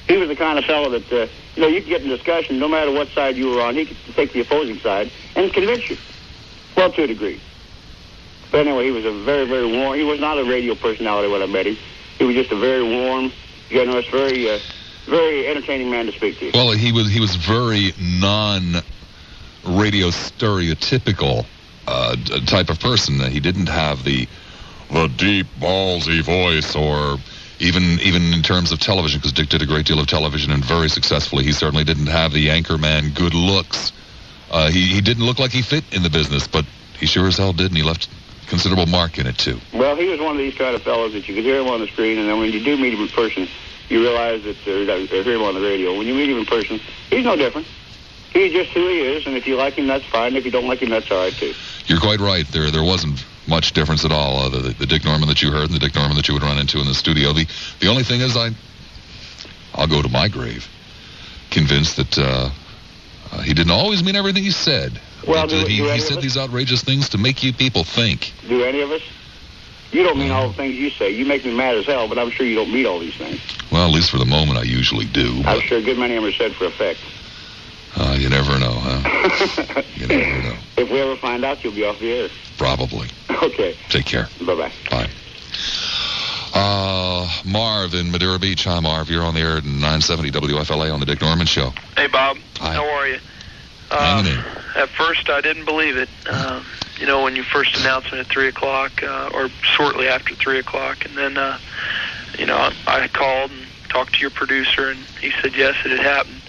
he was the kind of fellow that, you could get in discussion, no matter what side you were on, he could take the opposing side and convince you. Well, to a degree. But anyway, he was a very, very warm, he was not a radio personality when I met him. He was just a very warm, generous, very entertaining man to speak to. Well, he was very non-radio stereotypical type of person. He didn't have the deep, ballsy voice, or even in terms of television, because Dick did a great deal of television and very successfully. He certainly didn't have the anchorman good looks. He didn't look like he fit in the business, but he sure as hell did, and he left a considerable mark in it, too. Well, he was one of these kind of fellows that you could hear him on the screen, and then when you do meet him in person, you realize that hear him on the radio. When you meet him in person, he's no different. He's just who he is, and if you like him, that's fine. If you don't like him, that's all right, too. You're quite right. There wasn't much difference at all. The Dick Norman that you heard and the Dick Norman that you would run into in the studio. The only thing is I'll go to my grave convinced that he didn't always mean everything he said. Well, he said these outrageous things to make you people think. Do any of us? You don't mean all the things you say. You make me mad as hell, but I'm sure you don't mean all these things. Well, at least for the moment, I usually do. I'm sure a good many of them are said for effect. You never know, huh? You never know. If we ever find out, you'll be off the air. Probably. Okay. Take care. Bye-bye. Bye. Marv in Madeira Beach. Hi, Marv. You're on the air at 970 WFLA on the Dick Norman Show. Hey, Bob. Hi. How are you? Hanging in. At first, I didn't believe it. When you first announced it at 3 o'clock, or shortly after 3 o'clock, and then, I called and talked to your producer, and he said yes, it had happened.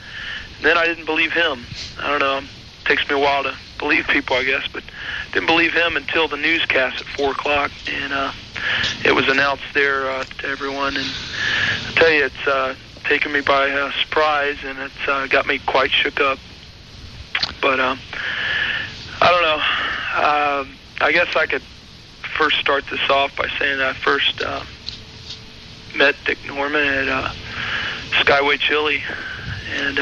And then I didn't believe him. I don't know. It takes me a while to believe people, I guess, but didn't believe him until the newscast at 4 o'clock, and it was announced there to everyone. And I tell you, it's taken me by surprise, and it's got me quite shook up. But I don't know. I guess I could first start this off by saying that I first met Dick Norman at Skyway Chili, and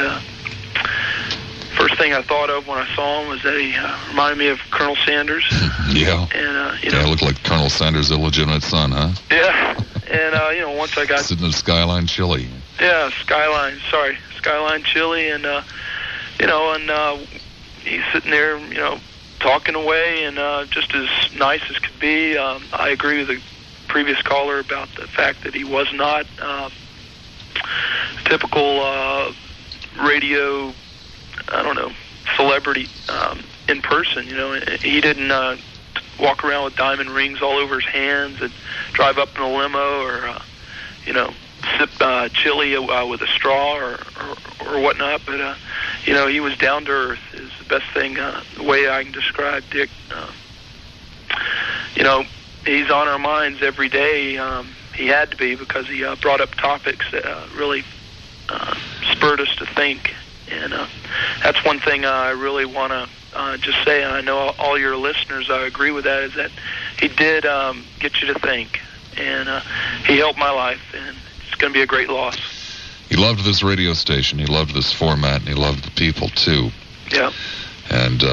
first thing I thought of when I saw him was that he reminded me of Colonel Sanders. Yeah. And Yeah, looked like Colonel Sanders' illegitimate son, huh? Yeah. And once I got sitting at Skyline Chili. Yeah, Skyline Chili, and he's sitting there, talking away, and just as nice as could be. I agree with the previous caller about the fact that he was not typical radio, celebrity in person. He didn't walk around with diamond rings all over his hands and drive up in a limo, or sip chili with a straw or whatnot. But he was down to earth is the best thing, the way I can describe Dick. He's on our minds every day. He had to be, because he brought up topics that really spurred us to think. And that's one thing I really want to just say, and I know all your listeners agree with that, is that he did get you to think. And he helped my life, and it's going to be a great loss. He loved this radio station. He loved this format, and he loved the people, too. Yeah. And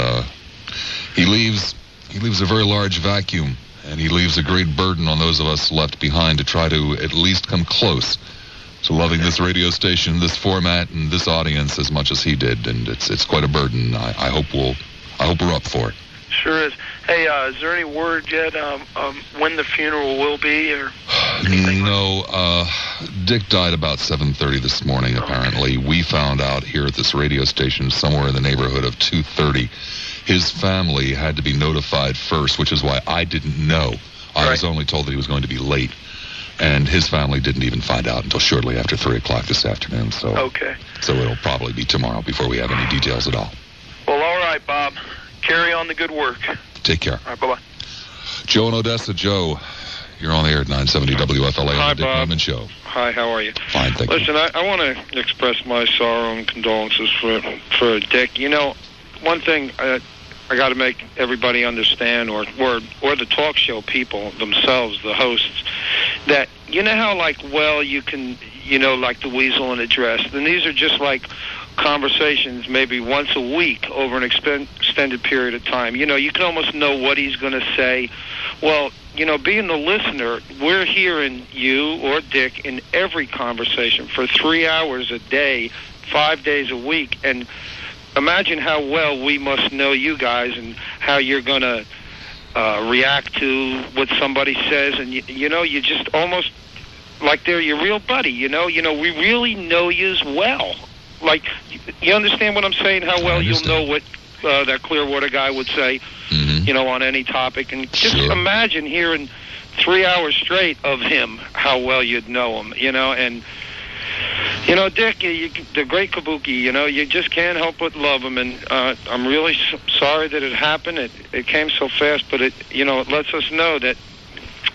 he leaves a very large vacuum, and he leaves a great burden on those of us left behind to try to at least come close to loving this radio station, this format, and this audience as much as he did. And it's quite a burden. I hope we're up for it. Sure is. Hey, is there any word yet when the funeral will be, or? No. Dick died about 7:30 this morning. Apparently, we found out here at this radio station somewhere in the neighborhood of 2:30. His family had to be notified first, which is why I didn't know. I was only told that he was going to be late, and his family didn't even find out until shortly after 3 o'clock this afternoon. So okay. So it'll probably be tomorrow before we have any details at all. Well, all right, Bob. Carry on the good work. Take care. All right, bye-bye. Joe in Odessa. Joe, you're on the air at 970 WFLA on the Dick Norman Show. Hi, how are you? Fine, thank you. Listen, I want to express my sorrow and condolences for Dick. One thing I got to make everybody understand, or the talk show people themselves, the hosts, that how you can, like the weasel in a dress, and these are just like conversations maybe once a week over an extended period of time. You can almost know what he's going to say. Well, being the listener, we're hearing you or Dick in every conversation for 3 hours a day, 5 days a week, and imagine how well we must know you guys and how you're going to react to what somebody says, and you just almost like they're your real buddy. We really know you as well. Like, you understand what I'm saying? How well you'll know what that Clearwater guy would say, on any topic. And just imagine hearing 3 hours straight of him, how well you'd know him, And, Dick, the great Kabuki, you just can't help but love him. And I'm really sorry that it happened. It came so fast, but it lets us know that,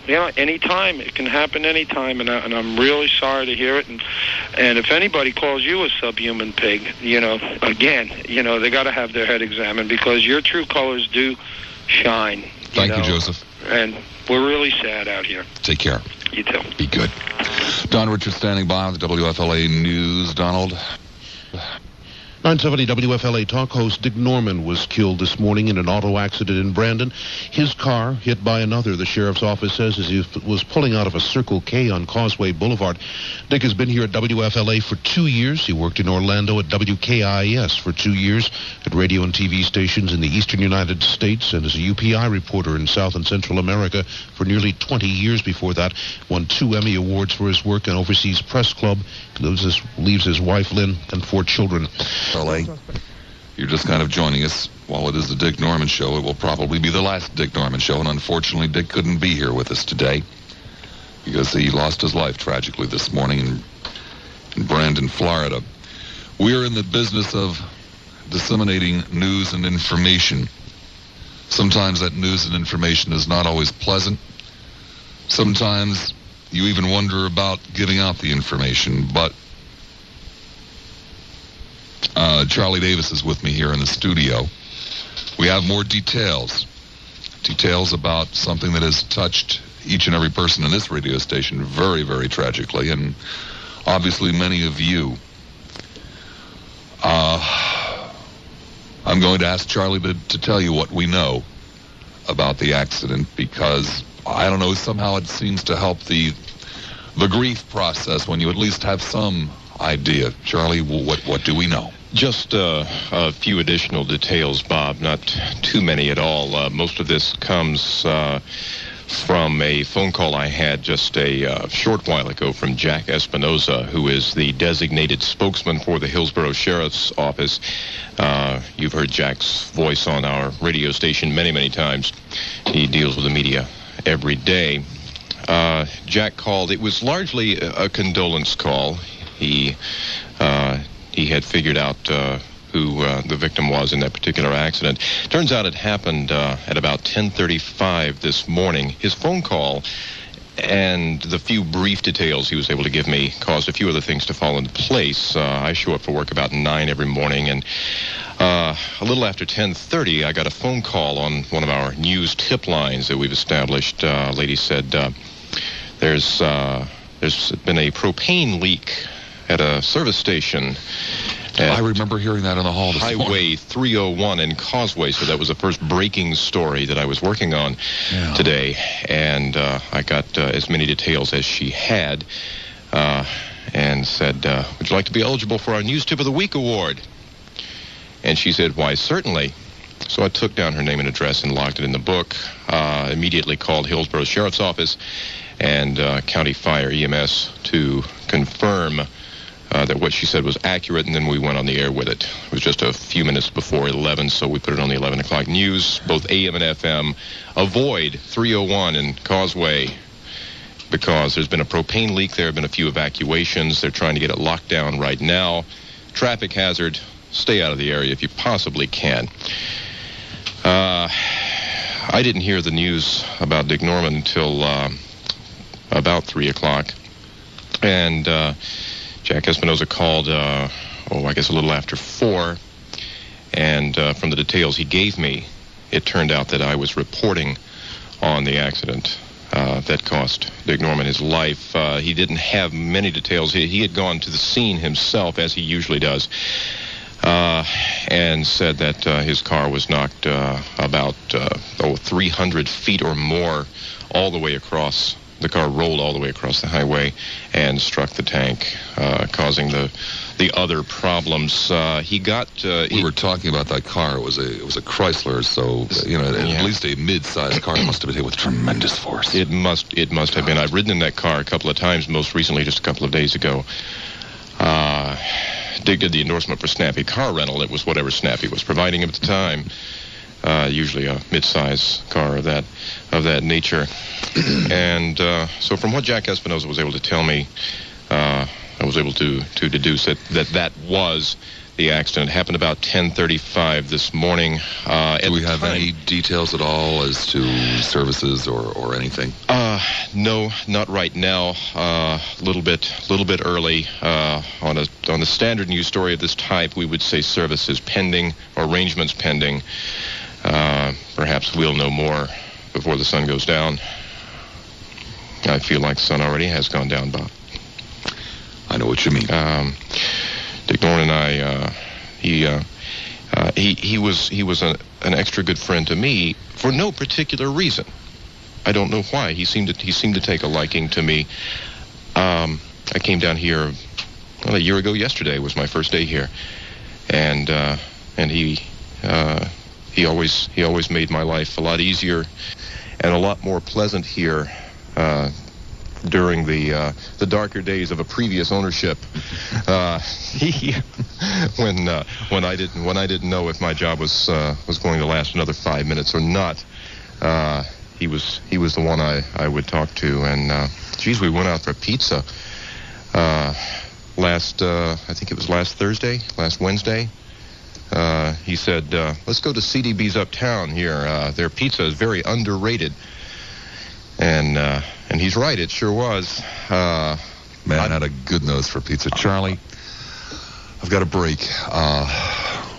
anytime. It can happen anytime, and I'm really sorry to hear it. And if anybody calls you a subhuman pig, again, they got to have their head examined, because your true colors do shine. Thank you, Joseph. And we're really sad out here. Take care. You too. Be good. Don Richards standing by on the WFLA News. Donald? 970 WFLA talk host Dick Norman was killed this morning in an auto accident in Brandon. His car hit by another, the sheriff's office says, as he was pulling out of a Circle K on Causeway Boulevard. Dick has been here at WFLA for 2 years. He worked in Orlando at WKIS for 2 years, at radio and TV stations in the eastern United States, and as a UPI reporter in South and Central America for nearly 20 years before that. Won 2 Emmy Awards for his work in Overseas Press Club. Leaves his wife, Lynn, and 4 children. You're just kind of joining us. While it is the Dick Norman Show, it will probably be the last Dick Norman Show, and unfortunately Dick couldn't be here with us today because he lost his life tragically this morning in Brandon, Florida. We're in the business of disseminating news and information. Sometimes that news and information is not always pleasant. Sometimes you even wonder about giving out the information, but Charlie Davis is with me here in the studio. We have more details about something that has touched each and every person in this radio station very, very tragically, and obviously many of you. I'm going to ask Charlie to tell you what we know about the accident, because I don't know, somehow it seems to help the grief process when you at least have some idea. Charlie, what do we know? Just a few additional details, Bob, not too many at all. Most of this comes from a phone call I had just a short while ago from Jack Espinoza, who is the designated spokesman for the Hillsborough Sheriff's Office. You've heard Jack's voice on our radio station many, many times. He deals with the media every day. Jack called. It was largely a condolence call. He had figured out who the victim was in that particular accident. Turns out it happened at about 10:35 this morning. His phone call and the few brief details he was able to give me caused a few other things to fall into place. I show up for work about 9 every morning, and a little after 10:30, I got a phone call on one of our news tip lines that we've established. A lady said there's been a propane leak at a service station. I remember hearing that in the hall this morning. Highway 301 in Causeway, so that was the first breaking story that I was working on today. And I got as many details as she had and said, would you like to be eligible for our News Tip of the Week award? And she said, why, certainly. So I took down her name and address and logged it in the book, immediately called Hillsborough Sheriff's Office and County Fire EMS to confirm that what she said was accurate, and then we went on the air with it. It was just a few minutes before 11, so we put it on the 11 o'clock news, both AM and FM. Avoid 301 in Causeway because there's been a propane leak. There have been a few evacuations. They're trying to get it locked down right now. Traffic hazard. Stay out of the area if you possibly can. I didn't hear the news about Dick Norman until about 3 o'clock. And Jack Espinoza called, I guess a little after 4. And from the details he gave me, it turned out that I was reporting on the accident that cost Dick Norman his life. He didn't have many details. He had gone to the scene himself, as he usually does, and said that his car was knocked about 300 feet or more all the way across. The car rolled all the way across the highway and struck the tank, causing the other problems. We were talking about that car. It was a Chrysler, so at least a mid-sized car must have been hit with tremendous force. It must have been. I've ridden in that car a couple of times. Most recently, just a couple of days ago. Dick did the endorsement for Snappy Car Rental. It was whatever Snappy was providing him at the time. Usually a mid-size car of that nature. And so from what Jack Espinoza was able to tell me, I was able to deduce that was the accident. It happened about 10:35 this morning. Do we have any details at all as to services or anything? No, not right now. A little bit early. On a standard news story of this type, we would say services pending, or arrangements pending. Perhaps we'll know more before the sun goes down. I feel like the sun already has gone down, Bob. I know what you mean. Dick Norman and I He was an extra good friend to me for no particular reason. I don't know why. He seemed to take a liking to me. I came down here a year ago. Yesterday was my first day here, and he always made my life a lot easier and a lot more pleasant here during the darker days of a previous ownership. When I didn't know if my job was going to last another 5 minutes or not, he was the one I would talk to. And geez, we went out for pizza I think it was last Wednesday. He said, let's go to CDB's uptown here. Their pizza is very underrated. And he's right, it sure was. Man, I had a good nose for pizza. Charlie, I've got a break.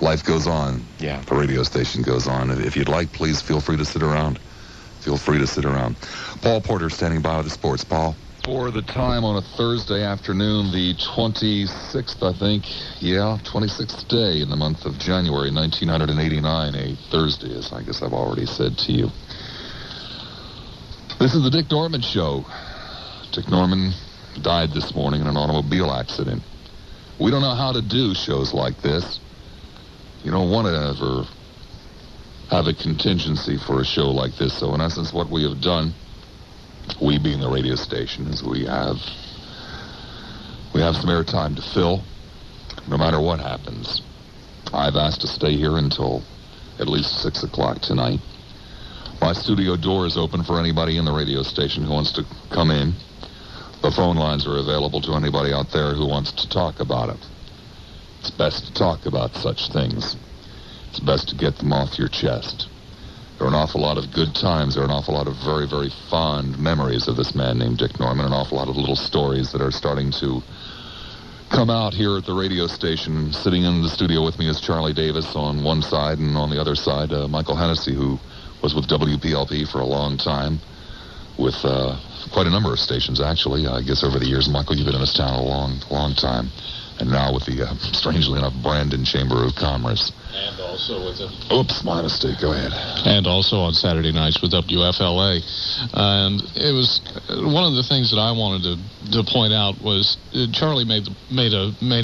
Life goes on. Yeah. The radio station goes on. If you'd like, please feel free to sit around. Paul Porter standing by with the sports. Paul? For the time on a Thursday afternoon, the 26th, I think. Yeah, 26th day in the month of January, 1989. A Thursday, as I guess I've already said to you. This is the Dick Norman Show. Dick Norman died this morning in an automobile accident. We don't know how to do shows like this. You don't want to ever have a contingency for a show like this. So in essence, what we have done, we being the radio station, is we have some airtime to fill no matter what happens. I've asked to stay here until at least 6 o'clock tonight. My studio door is open for anybody in the radio station who wants to come in. The phone lines are available to anybody out there who wants to talk about it. It's best to talk about such things. It's best to get them off your chest. There are an awful lot of good times. There are an awful lot of very, very fond memories of this man named Dick Norman. An awful lot of little stories that are starting to come out here at the radio station. Sitting in the studio with me is Charlie Davis on one side, and on the other side, Michael Hennessy, who was with WPLP for a long time, with quite a number of stations, actually. I guess over the years, Michael, you've been in this town a long, long time. And now with the, strangely enough, Brandon Chamber of Commerce. And also with the... Oops, my mistake. Go ahead. And also on Saturday nights with WFLA. And it was one of the things that I wanted to point out was Charlie made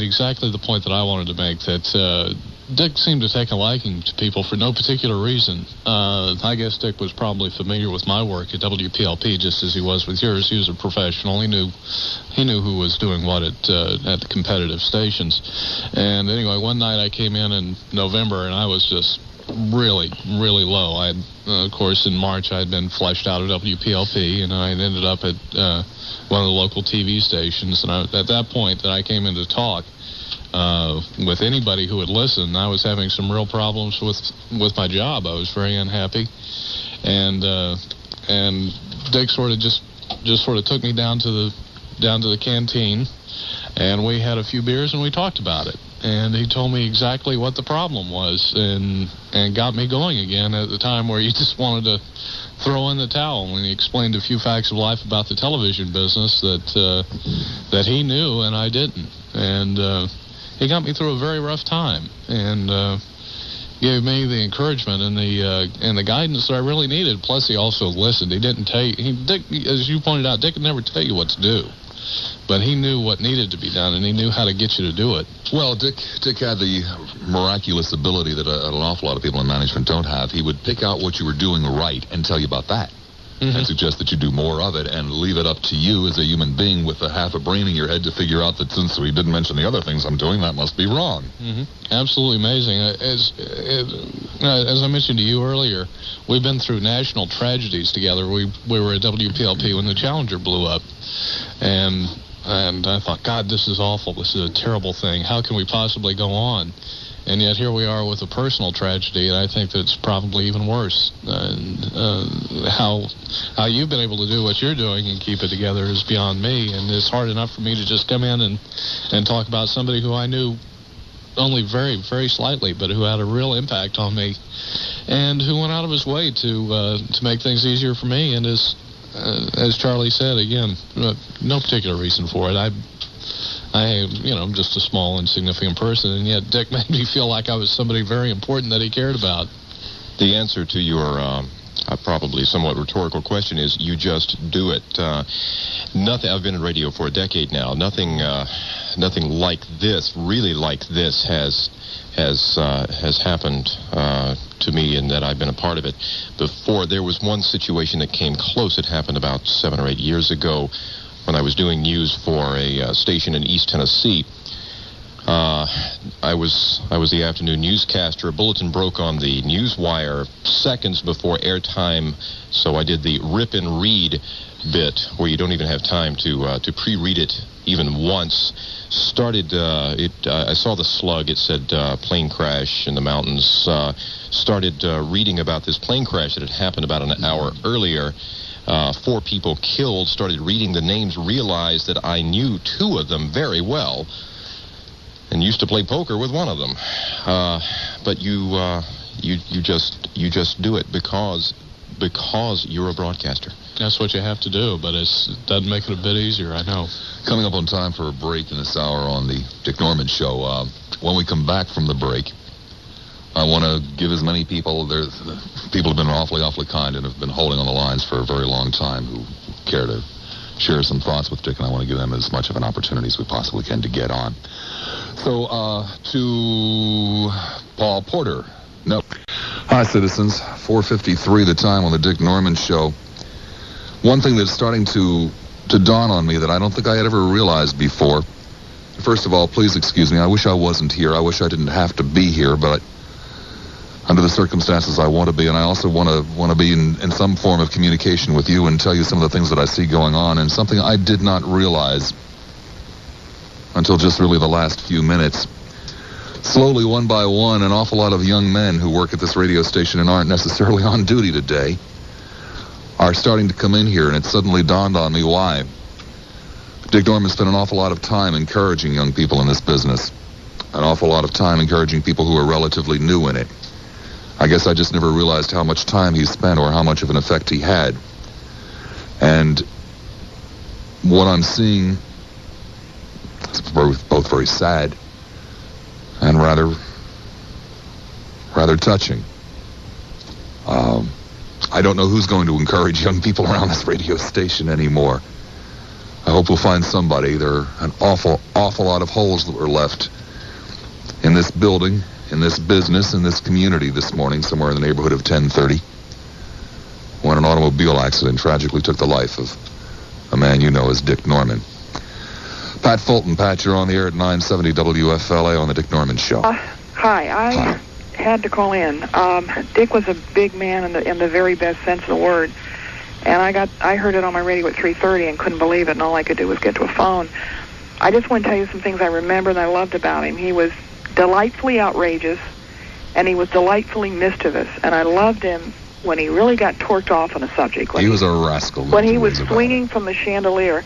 exactly the point that I wanted to make, that Dick seemed to take a liking to people for no particular reason. I guess Dick was probably familiar with my work at WPLP just as he was with yours. He was a professional. He knew who was doing what at the competitive stations. And anyway, one night I came in November, and I was just really, really low. Of course, in March I had been fleshed out of WPLP, and I ended up at one of the local TV stations. And at that point that I came in to talk with anybody who would listen, I was having some real problems with my job. I was very unhappy, and Dick sort of just sort of took me down to the canteen, and we had a few beers and we talked about it. And he told me exactly what the problem was, and got me going again at the time where you just wanted to throw in the towel. And he explained a few facts of life about the television business that he knew and I didn't. And he got me through a very rough time, and gave me the encouragement and the guidance that I really needed. Plus, he also listened. He didn't tell you. Dick, as you pointed out, Dick would never tell you what to do, but he knew what needed to be done, and he knew how to get you to do it. Well, Dick had the miraculous ability that an awful lot of people in management don't have. He would pick out what you were doing right and tell you about that. Mm-hmm. And suggest that you do more of it, and leave it up to you as a human being with a half a brain in your head to figure out that since we didn't mention the other things I'm doing, that must be wrong. Mm-hmm. Absolutely amazing. As I mentioned to you earlier, we've been through national tragedies together. We were at WPLP when the Challenger blew up, and I thought, God, this is awful. This is a terrible thing. How can we possibly go on? And yet here we are with a personal tragedy, and I think that's probably even worse. How you've been able to do what you're doing and keep it together is beyond me, and it's hard enough for me to just come in and talk about somebody who I knew only very, very slightly, but who had a real impact on me, and who went out of his way to make things easier for me. And as Charlie said, again, no particular reason for it. I'm just a small, insignificant person, and yet Dick made me feel like I was somebody very important that he cared about. The answer to your probably somewhat rhetorical question is you just do it. Nothing. I've been in radio for a decade now. Nothing like this, really like this, has happened to me in that I've been a part of it before. There was one situation that came close. It happened about 7 or 8 years ago when I was doing news for a station in East Tennessee. I was the afternoon newscaster. A bulletin broke on the news wire seconds before airtime, so I did the rip and read bit where you don't even have time to pre-read it even once. I saw the slug. It said plane crash in the mountains. Started reading about this plane crash that had happened about an hour earlier. 4 people killed. Started reading the names. Realized that I knew 2 of them very well, and used to play poker with one of them. But you just do it because you're a broadcaster. That's what you have to do, but it doesn't make it a bit easier, I know. Coming up on time for a break in this hour on the Dick Norman Show. When we come back from the break, I want to give as many people, people have been awfully kind and have been holding on the lines for a very long time who care to share some thoughts with Dick, and I want to give them as much of an opportunity as we possibly can to get on. So, to Paul Porter. No. Hi, citizens. 4:53 the time on the Dick Norman Show. One thing that's starting to dawn on me that I don't think I had ever realized before. First of all, please excuse me. I wish I wasn't here. I wish I didn't have to be here, but under the circumstances I want to be, and I also want to be in some form of communication with you and tell you some of the things that I see going on, and something I did not realize until just really the last few minutes. Slowly, one by one, an awful lot of young men who work at this radio station and aren't necessarily on duty today are starting to come in here, and it suddenly dawned on me why. Dick Norman spent an awful lot of time encouraging young people in this business, an awful lot of time encouraging people who are relatively new in it. I guess I just never realized how much time he spent or how much of an effect he had. And what I'm seeing is both very sad and rather touching. I don't know who's going to encourage young people around this radio station anymore. I hope we'll find somebody. There are an awful lot of holes that were left in this building, in this business, in this community this morning, somewhere in the neighborhood of 10:30, when an automobile accident tragically took the life of a man you know as Dick Norman. Pat Fulton. Pat, you're on the air at 970 WFLA on the Dick Norman Show. Hi. I had to call in. Dick was a big man in the very best sense of the word, and I heard it on my radio at 3:30 and couldn't believe it, and all I could do was get to a phone. I just want to tell you some things I remember and I loved about him. He was delightfully outrageous, and he was delightfully mischievous, and I loved him when he really got torqued off on a subject. He was a rascal. When he was swinging from the chandelier.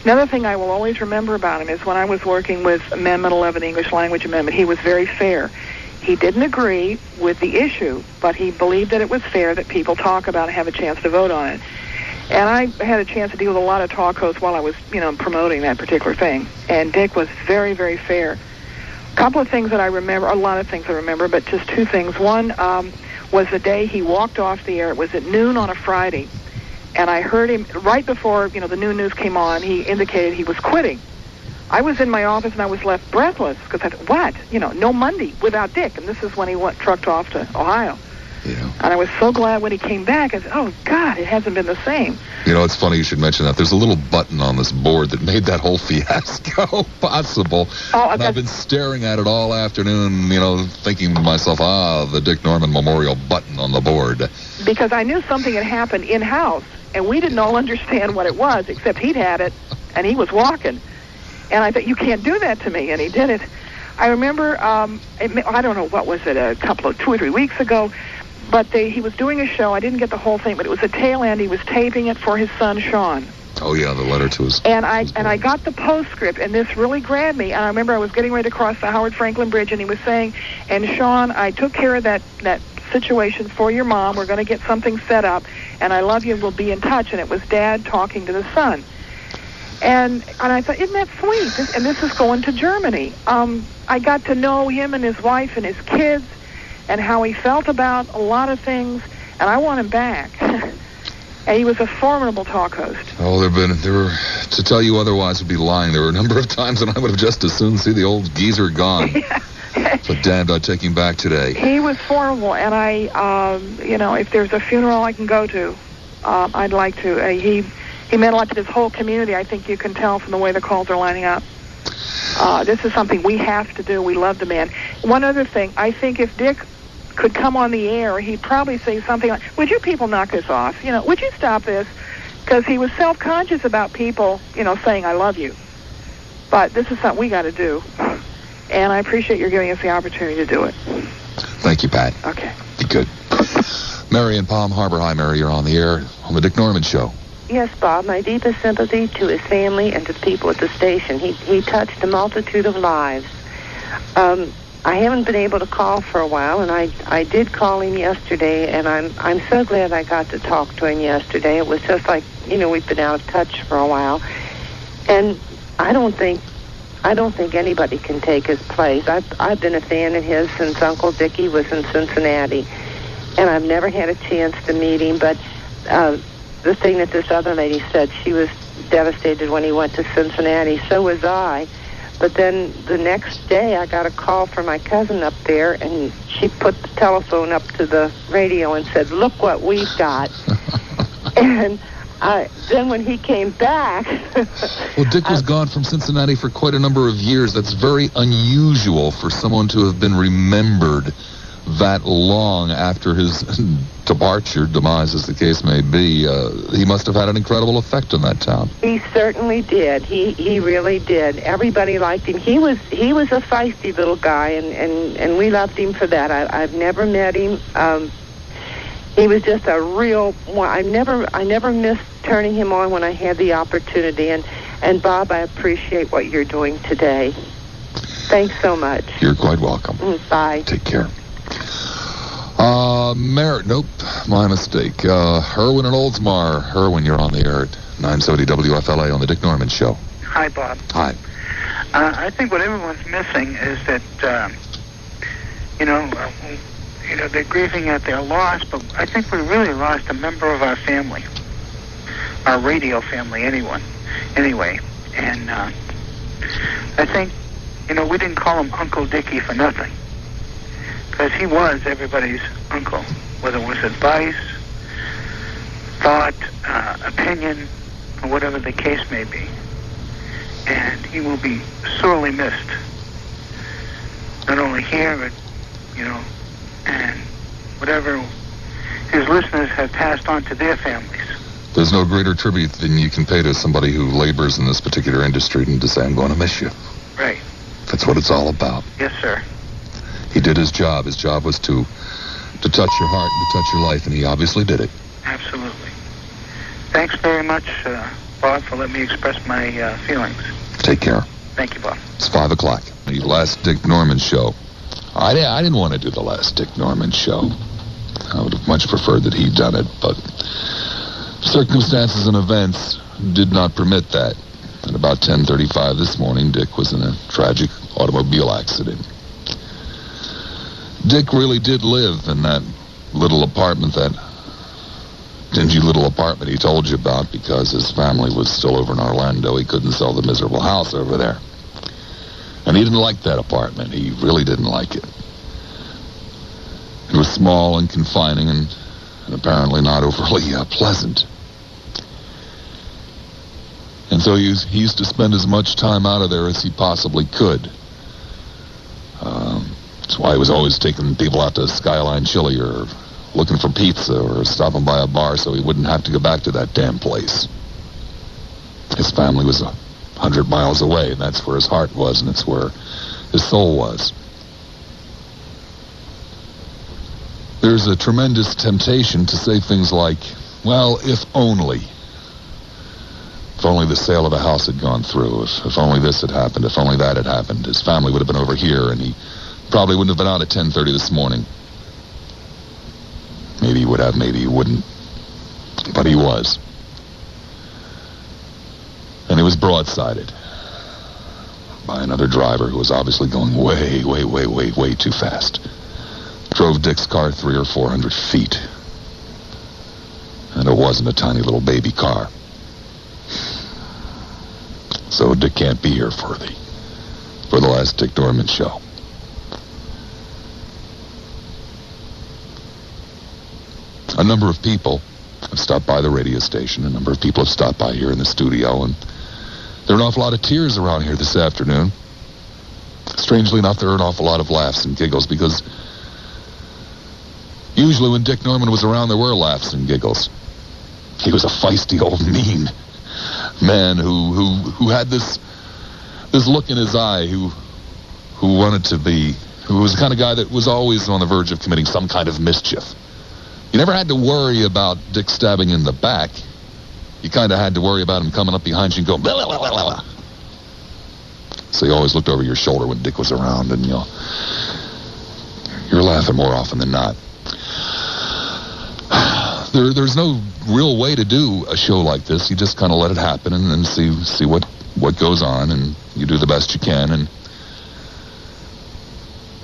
Another thing I will always remember about him is when I was working with Amendment 11, the English Language Amendment, he was very fair. He didn't agree with the issue, but he believed that it was fair that people talk about it and have a chance to vote on it. And I had a chance to deal with a lot of talk hosts while I was, promoting that particular thing. And Dick was very, very fair. A couple of things that I remember, a lot of things I remember, but just 2 things. One was the day he walked off the air. It was at noon on a Friday. And I heard him right before, the noon news came on. He indicated he was quitting. I was in my office and I was left breathless because I thought, what? No Monday without Dick. And this is when he trucked off to Ohio. Yeah. And I was so glad when he came back. I said, oh, God, it hasn't been the same. It's funny you should mention that. There's a little button on this board that made that whole fiasco possible. Oh, and I've been staring at it all afternoon, thinking to myself, the Dick Norman Memorial button on the board. Because I knew something had happened in-house, and we didn't all understand what it was, except he'd had it, and he was walking. And I thought, you can't do that to me, and he did it. I remember, I don't know, what was it, 2 or 3 weeks ago, but he was doing a show. I didn't get the whole thing, but it was the tail end. He was taping it for his son, Sean. Oh, yeah, the letter to his... And I got the postscript, and this really grabbed me. And I remember I was getting ready to cross the Howard Franklin Bridge, and he was saying, and Sean, I took care of that situation for your mom. We're going to get something set up, and I love you, and we'll be in touch. And it was Dad talking to the son. And I thought, isn't that sweet? And this is going to Germany. I got to know him and his wife and his kids and how he felt about a lot of things, and I want him back. And he was a formidable talk host. Oh, there were, to tell you otherwise would be lying. There were a number of times when I would have just as soon see the old geezer gone. But damned, I'd take him back today. He was formidable, and if there's a funeral I can go to, I'd like to. He meant a lot to this whole community. I think you can tell from the way the calls are lining up. This is something we have to do. We love the man. One other thing, I think if Dick could come on the air, he'd probably say something like, would you people knock this off? Would you stop this? Because he was self-conscious about people, saying, I love you. But this is something we got to do. And I appreciate your giving us the opportunity to do it. Thank you, Pat. Okay. Be good. Mary in Palm Harbor. Hi, Mary. You're on the air on the Dick Norman Show. Yes, Bob. My deepest sympathy to his family and to the people at the station. He touched a multitude of lives. I haven't been able to call for a while, and I did call him yesterday, and I'm so glad I got to talk to him yesterday. It was just like, we've been out of touch for a while. And I don't think anybody can take his place. I've been a fan of his since Uncle Dickie was in Cincinnati, and I've never had a chance to meet him. But the thing that this other lady said, she was devastated when he went to Cincinnati. So was I. But then the next day, I got a call from my cousin up there, and she put the telephone up to the radio and said, look what we've got. And then when he came back... Well, Dick was gone from Cincinnati for quite a number of years. That's very unusual for someone to have been remembered that long after his departure, demise as the case may be. He must have had an incredible effect on that town. He certainly did. He really did. Everybody liked him. He was a feisty little guy, and we loved him for that. I've never met him. He was just a real one. I never missed turning him on when I had the opportunity. And Bob, I appreciate what you're doing today. Thanks so much. You're quite welcome. Bye. Take care. Nope, my mistake. Herwin and Oldsmar. Herwin, you're on the air at 970 WFLA on the Dick Norman Show. Hi, Bob. Hi. I think what everyone's missing is that, they're grieving at their loss, but I think we really lost a member of our family, our radio family, anyway. And I think, we didn't call him Uncle Dickie for nothing, because he was everybody's uncle, whether it was advice, thought, opinion, or whatever the case may be. And he will be sorely missed, not only here, but, and whatever his listeners have passed on to their families. There's no greater tribute than you can pay to somebody who labors in this particular industry than to say, I'm going to miss you. Right. That's what it's all about. Yes, sir. He did his job. His job was to touch your heart and to touch your life, and he obviously did it. Absolutely. Thanks very much, Bob, for letting me express my feelings. Take care. Thank you, Bob. It's 5 o'clock. The last Dick Norman Show. I didn't want to do the last Dick Norman Show. I would have much preferred that he'd done it, but circumstances and events did not permit that. At about 10:35 this morning, Dick was in a tragic automobile accident. Dick really did live in that little apartment, that dingy little apartment he told you about, because his family was still over in Orlando. He couldn't sell the miserable house over there. And he didn't like that apartment. He really didn't like it. It was small and confining and apparently not overly pleasant. And so he used to spend as much time out of there as he possibly could. That's why he was always taking people out to Skyline Chili or looking for pizza or stopping by a bar so he wouldn't have to go back to that damn place. His family was 100 miles away, and that's where his heart was, and it's where his soul was. There's a tremendous temptation to say things like, well, if only the sale of the house had gone through, if only this had happened, if only that had happened, his family would have been over here, and he probably wouldn't have been out at 10:30 this morning. Maybe he would have, maybe he wouldn't. But he was. And he was broadsided by another driver who was obviously going way too fast. Drove Dick's car 300 or 400 feet. And it wasn't a tiny little baby car. So Dick can't be here for the last Dick Norman show. A number of people have stopped by the radio station. A number of people have stopped by here in the studio, and there are an awful lot of tears around here this afternoon. Strangely enough, there are an awful lot of laughs and giggles, because usually when Dick Norman was around, there were laughs and giggles. He was a feisty old mean man who had this look in his eye, who wanted to be, who was the kind of guy that was always on the verge of committing some kind of mischief. You never had to worry about Dick stabbing in the back. You kind of had to worry about him coming up behind you and going, blah, blah, blah, blah, blah. So you always looked over your shoulder when Dick was around, and you're laughing more often than not. There's no real way to do a show like this. You just kind of let it happen and see what goes on, and you do the best you can. And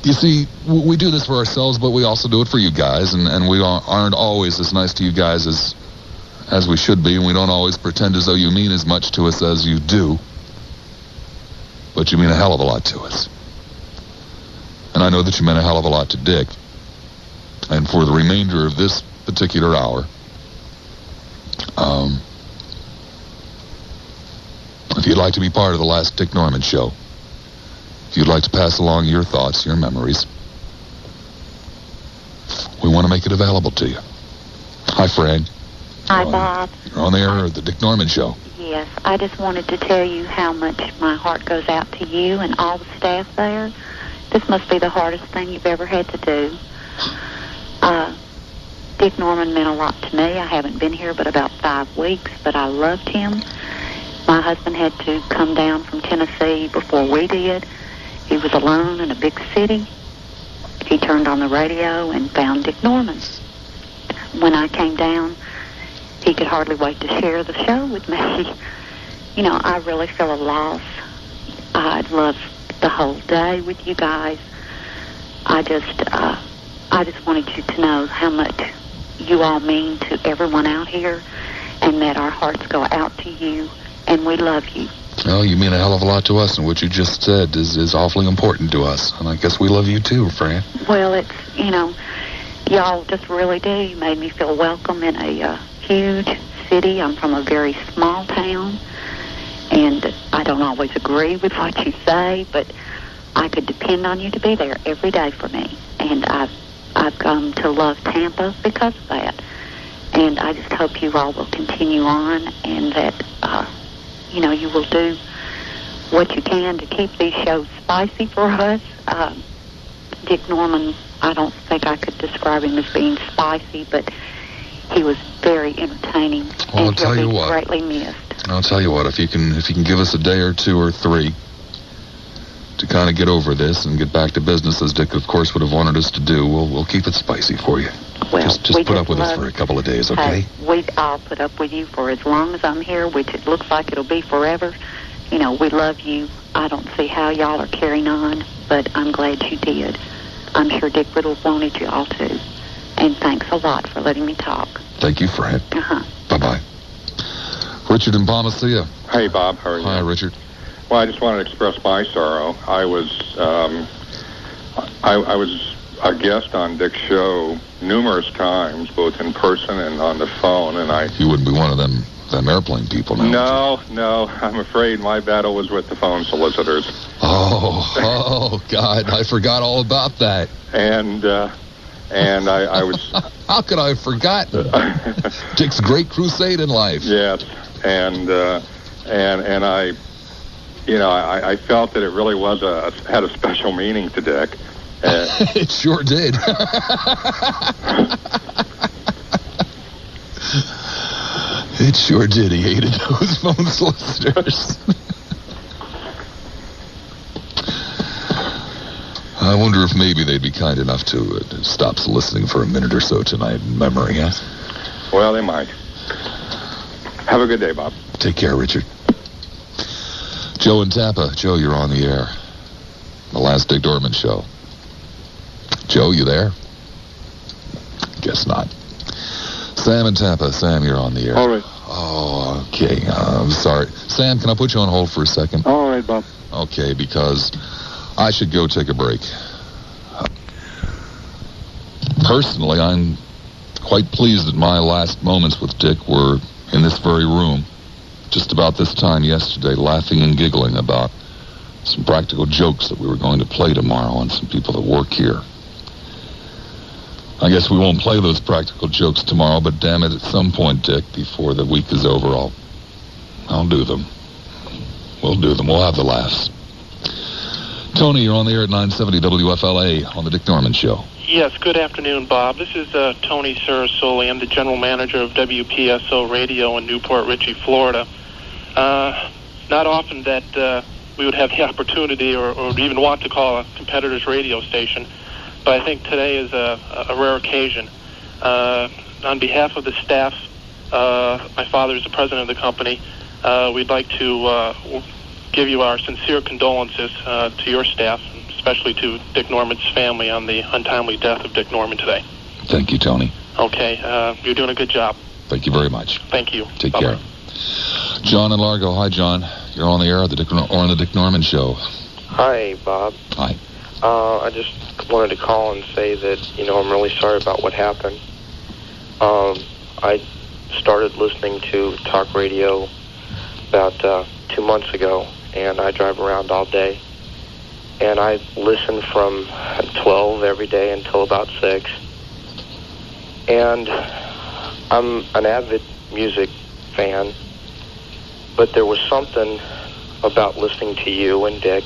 you see, we do this for ourselves, but we also do it for you guys, and we aren't always as nice to you guys as we should be, and we don't always pretend as though you mean as much to us as you do. But you mean a hell of a lot to us. And I know that you meant a hell of a lot to Dick. And for the remainder of this particular hour, if you'd like to be part of the last Dick Norman show, if you'd like to pass along your thoughts, your memories, we want to make it available to you. Hi, Fran. Hi, Bob. You're on the air of the Dick Norman show. Yes, I just wanted to tell you how much my heart goes out to you and all the staff there. This must be the hardest thing you've ever had to do. Dick Norman meant a lot to me. I haven't been here but about 5 weeks, but I loved him. My husband had to come down from Tennessee before we did. He was alone in a big city. He turned on the radio and found Dick Norman. When I came down, he could hardly wait to share the show with me. You know, I really feel a loss. I'd love the whole day with you guys. I just wanted you to know how much you all mean to everyone out here, and that our hearts go out to you, and we love you. Well, you mean a hell of a lot to us, and what you just said is awfully important to us. And I guess we love you too, Fran. Well, it's, you know, y'all just really do. You made me feel welcome in a huge city. I'm from a very small town, and I don't always agree with what you say, but I could depend on you to be there every day for me. And I've come to love Tampa because of that. And I just hope you all will continue on, and that, you know, you will do what you can to keep these shows spicy for us. Dick Norman, I don't think I could describe him as being spicy, but he was very entertaining, well, and he'll be greatly missed. I'll tell you what, if you can give us a day or 2 or 3 to kind of get over this and get back to business, as Dick, of course, would have wanted us to do, we'll keep it spicy for you. Well, just put up with us for a couple of days, okay? I'll put up with you for as long as I'm here, which it looks like it'll be forever. You know, we love you. I don't see how y'all are carrying on, but I'm glad you did. I'm sure Dick would have wanted you all to. And thanks a lot for letting me talk. Thank you, Fran. Bye-bye. Richard in Palmacia. Hey, Bob. How are you? Hi, Richard. Well, I just wanted to express my sorrow. I was a guest on Dick's show numerous times, both in person and on the phone, and You wouldn't be one of them airplane people now. No, I'm afraid my battle was with the phone solicitors. Oh, God, I forgot all about that. And I was... How could I have forgotten? Dick's great crusade in life. Yes, and I... You know, I felt that it really had a special meaning to Dick. It sure did. It sure did. He hated those phone solicitors. I wonder if maybe they'd be kind enough to stop soliciting for a minute or so tonight in memory, huh? Well, they might. Have a good day, Bob. Take care, Richard. Joe in Tampa. Joe, you're on the air. The last Dick Dorman show. Joe, you there? Guess not. Sam in Tampa. Sam, you're on the air. All right. Oh, okay. I'm sorry. Sam, can I put you on hold for a second? All right, Bob. Okay, because I should go take a break. Personally, I'm quite pleased that my last moments with Dick were in this very room, just about this time yesterday, laughing and giggling about some practical jokes that we were going to play tomorrow on some people that work here. I guess we won't play those practical jokes tomorrow, but damn it, at some point, Dick, before the week is over, I'll do them. We'll do them. We'll have the laughs. Tony, you're on the air at 970 WFLA on the Dick Dorman Show. Yes, good afternoon, Bob. This is Tony Sarasoli. I'm the general manager of WPSO Radio in Newport Richey, Florida. Not often that we would have the opportunity or even want to call a competitor's radio station, but I think today is a rare occasion. On behalf of the staff, my father is the president of the company, we'd like to give you our sincere condolences to your staff, especially to Dick Norman's family on the untimely death of Dick Norman today. Thank you, Tony. Okay, you're doing a good job. Thank you very much. Thank you. Take Bye-bye. care. John in Largo. Hi, John. You're on the air on the Dick Norman Show. Hi, Bob. Hi. I just wanted to call and say that, I'm really sorry about what happened. I started listening to talk radio about 2 months ago, and I drive around all day. And I listen from 12 every day until about 6. And I'm an avid music fan, but there was something about listening to you and Dick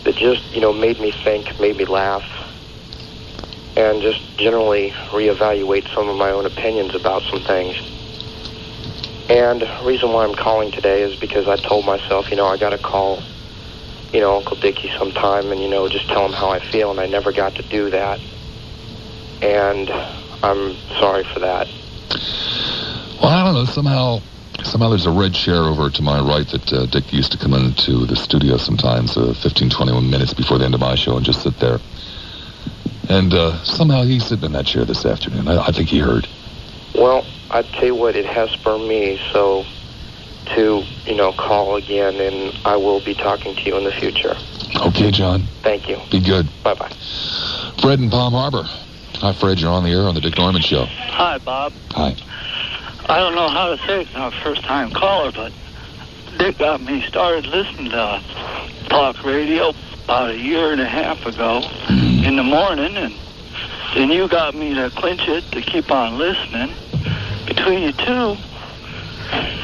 that just, made me think, made me laugh, and just generally reevaluate some of my own opinions about some things. And the reason why I'm calling today is because I told myself, I got to call, Uncle Dickie sometime and, just tell him how I feel, and I never got to do that. And I'm sorry for that. Well, I don't know. Somehow there's a red chair over to my right that Dick used to come into the studio sometimes 15, 21 minutes before the end of my show and just sit there. And somehow he's sitting in that chair this afternoon. I think he heard. Well, I tell you what, it has spurred me so to, call again, and I will be talking to you in the future. Okay, John. Thank you. Be good. Bye-bye. Fred in Palm Harbor. Hi, Fred. You're on the air on the Dick Norman Show. Hi, Bob. Hi. I don't know how to say it. I'm a first-time caller, but Dick got me started listening to talk radio about a year and a half ago in the morning, and then you got me to clinch it to keep on listening. Between you two,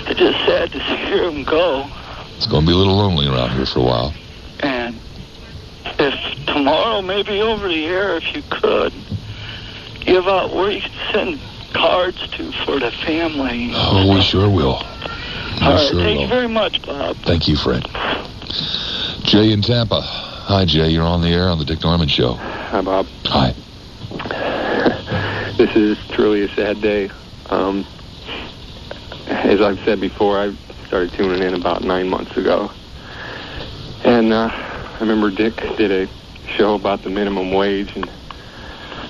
it's just sad to hear him go. It's going to be a little lonely around here for a while. And if tomorrow, maybe over the air, if you could, give out where you can send cards to for the family. Oh, we sure will. All right, thank you very much, Bob. Thank you, Fred. Jay in Tampa. Hi, Jay. You're on the air on the Dick Norman Show. Hi, Bob. Hi. This is truly a sad day. As I've said before, I started tuning in about 9 months ago. And I remember Dick did a show about the minimum wage and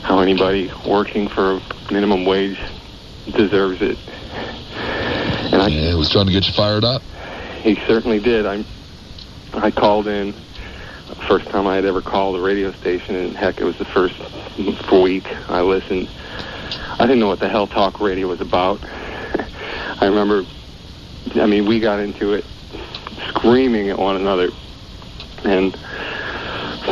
how anybody working for minimum wage deserves it. And he was trying to get you fired up. He certainly did. I called in. First time I had ever called a radio station, and heck, it was the first week I listened. I didn't know what the hell talk radio was about. I remember, we got into it screaming at one another. And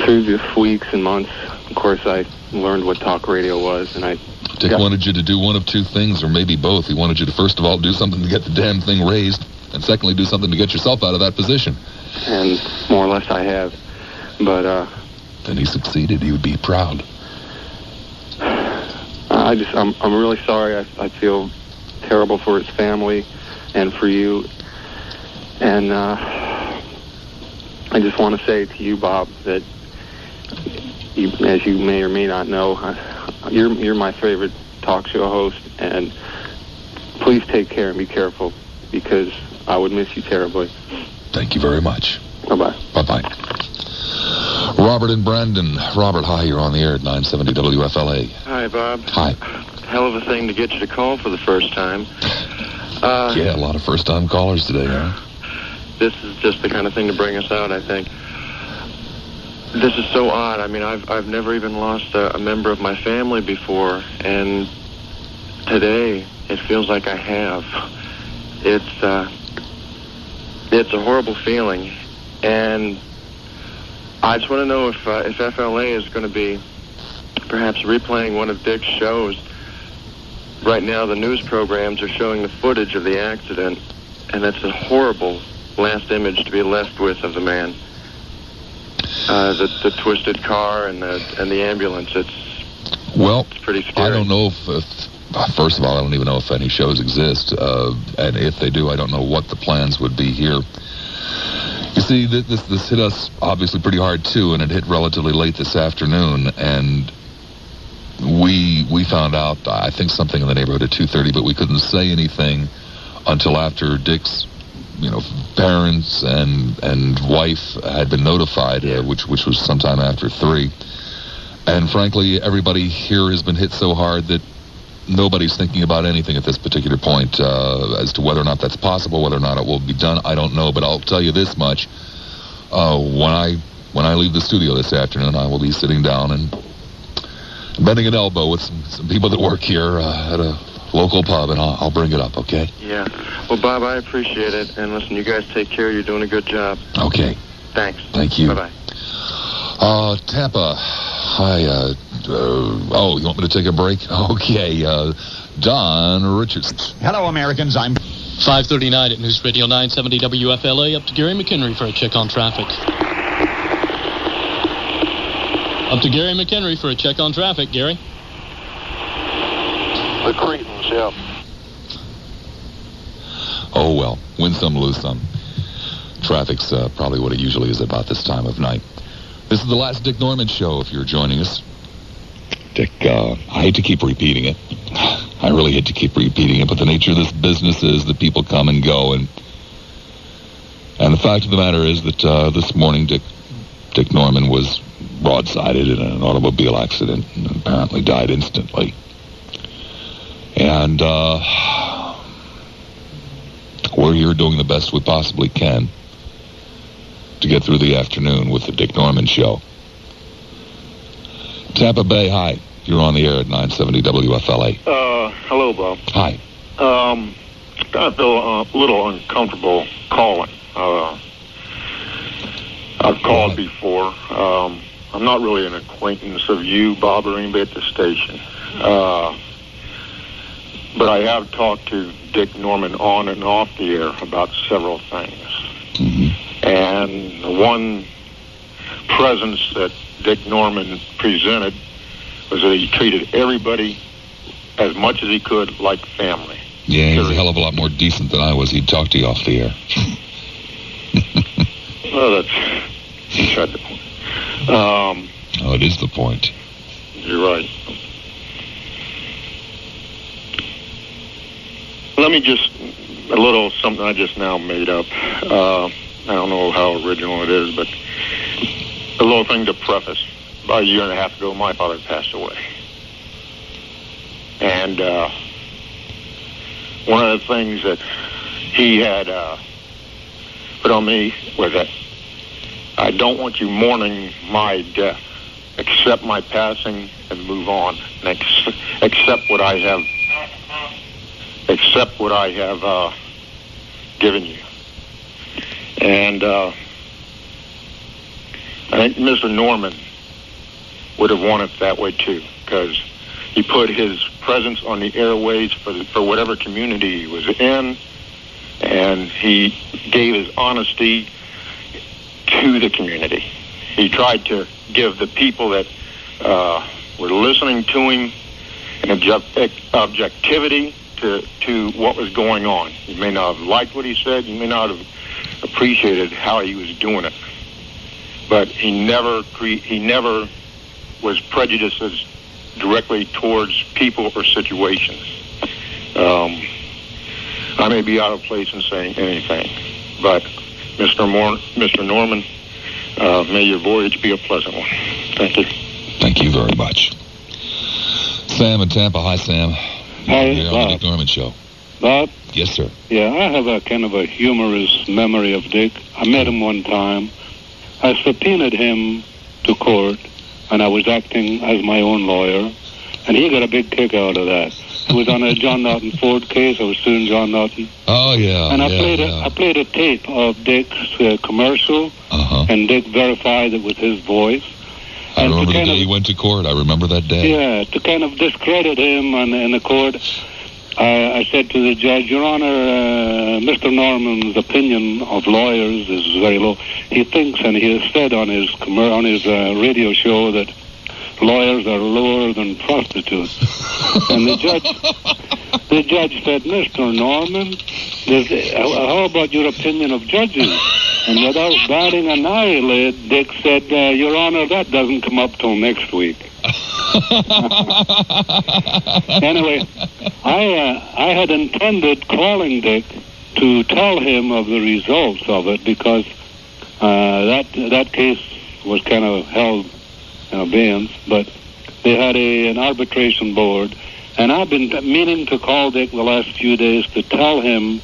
through the weeks and months, of course, I learned what talk radio was, and Dick wanted you to do one of two things, or maybe both. He wanted you to, first of all, do something to get the damn thing raised, and secondly, do something to get yourself out of that position. And more or less I have. But, then he succeeded. He would be proud. I'm really sorry. I feel terrible for his family and for you. And, I just want to say to you, Bob, that as you may or may not know, you're my favorite talk show host, and please take care and be careful, because I would miss you terribly. Thank you very much. Bye-bye. Bye-bye. Robert in Brandon. Robert, hi, you're on the air at 970 WFLA. Hi, Bob. Hi. Hell of a thing to get you to call for the first time. Yeah, a lot of first-time callers today, huh? This is just the kind of thing to bring us out, I think. This is so odd. I mean, I've never even lost a member of my family before, and today it feels like I have. It's a horrible feeling, and I just want to know if FLA is going to be perhaps replaying one of Dick's shows. Right now, the news programs are showing the footage of the accident, and that's a horrible last image to be left with of the man. The twisted car and the ambulance. It's pretty scary. I don't know if first of all, I don't even know if any shows exist, and if they do, I don't know what the plans would be here. You see, this hit us obviously pretty hard too, and it hit relatively late this afternoon, and we found out, I think, something in the neighborhood of 2:30, but we couldn't say anything until after Dick's, parents and wife had been notified, which was sometime after 3. And frankly, everybody here has been hit so hard that nobody's thinking about anything at this particular point as to whether or not that's possible, whether or not it will be done. I don't know, but I'll tell you this much: when I leave the studio this afternoon, I will be sitting down and bending an elbow with some people that work here at a local pub, and I'll bring it up, okay? Yeah. Well, Bob, I appreciate it. And listen, you guys take care. You're doing a good job. Okay. Thanks. Thank you. Bye-bye. Tampa. Hi. You want me to take a break? Okay. Don Richardson. Hello, Americans. I'm 5:39 at News Radio 970 WFLA. Up to Gary McHenry for a check on traffic. Up to Gary McHenry for a check on traffic. Gary? The Cretans, yeah. Oh, well. Win some, lose some. Traffic's probably what it usually is about this time of night. This is the last Dick Norman Show, if you're joining us. Dick, I hate to keep repeating it. I really hate to keep repeating it, but the nature of this business is that people come and go, and the fact of the matter is that this morning Dick Norman was broadsided in an automobile accident and apparently died instantly. And we're here doing the best we possibly can to get through the afternoon with the Dick Norman Show. Tampa Bay, hi. You're on the air at 970 WFLA. Hello, Bob. Hi. I feel a little uncomfortable calling. I've called before. I'm not really an acquaintance of you, Bob, or anybody at the station. But I have talked to Dick Norman on and off the air about several things. Mm-hmm. And the one presence that Dick Norman presented was that he treated everybody as much as he could like family. Yeah, he's a hell of a lot more decent than I was. He'd talk to you off the air. Well, that's beside the point. It is the point. You're right. Let me just, a little something I just now made up. I don't know how original it is, but a little thing to preface. About a year and a half ago, my father passed away. And one of the things that he had put on me was that I don't want you mourning my death. Accept my passing and move on. And accept what I have. Accept what I have given you. And I think Mr. Norman would have wanted it that way too, because he put his presence on the airways for whatever community he was in, and he gave his honesty to the community. He tried to give the people that were listening to him an objectivity to what was going on. You may not have liked what he said, you may not have appreciated how he was doing it, but he never was prejudiced directly towards people or situations. I may be out of place in saying anything, but Mr. Norman, may your voyage be a pleasant one. Thank you. Thank you very much. Sam in Tampa. Hi, Sam. Hi, Here on Bob. the Dick Norman Show. Bob? Yes, sir. Yeah, I have a kind of a humorous memory of Dick. I met him one time. I subpoenaed him to court, and I was acting as my own lawyer, and he got a big kick out of that. It was on a John Norton Ford case. I was suing John Norton. Oh, yeah. And I yeah. played a tape of Dick's commercial, and Dick verified it with his voice. I remember the day he went to court. I remember that day. Yeah, to kind of discredit him in the court, I said to the judge, Your Honor, Mr. Norman's opinion of lawyers is very low. He thinks, and he has said on his radio show, that lawyers are lower than prostitutes. And the judge said, Mr. Norman, how about your opinion of judges? And without batting an eyelid, Dick said, Your Honor, that doesn't come up till next week. Anyway, I had intended calling Dick to tell him of the results of it, because that case was kind of held in abeyance, but they had an arbitration board, and I've been meaning to call Dick the last few days to tell him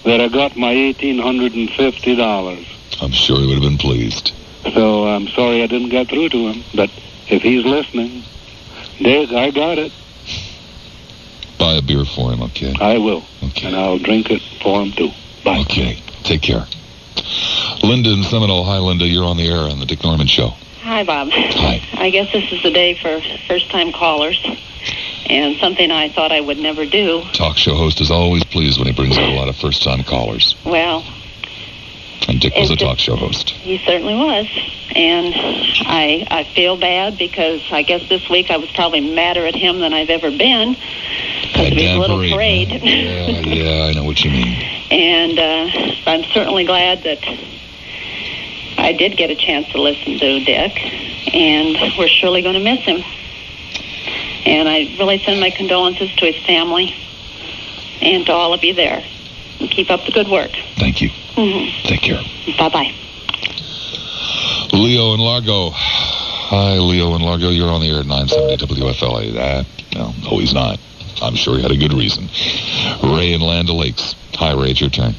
that I got my $1,850. I'm sure he would have been pleased. So I'm sorry I didn't get through to him, but if he's listening, Dick, I got it. Buy a beer for him, okay? I will. Okay. And I'll drink it for him, too. Bye. Okay. Take care. Linda in Seminole. Hi, Linda. You're on the air on the Dick Norman Show. Hi, Bob. Hi. I guess this is the day for first-time callers, and something I thought I would never do. Talk show host is always pleased when he brings out a lot of first-time callers. Well... And Dick was a talk show host. He certainly was. And I feel bad because I guess this week I was probably madder at him than I've ever been because he was a little afraid. Yeah, I know what you mean. And I'm certainly glad that I did get a chance to listen to Dick, and we're surely going to miss him. And I really send my condolences to his family and to all of you there. And keep up the good work. Thank you. Mm-hmm. Take care. Bye-bye. Leo in Largo. Hi, Leo in Largo. You're on the air at 970 WFLA. No, he's not. I'm sure he had a good reason. Ray in Land O'Lakes. Hi, Ray. It's your turn.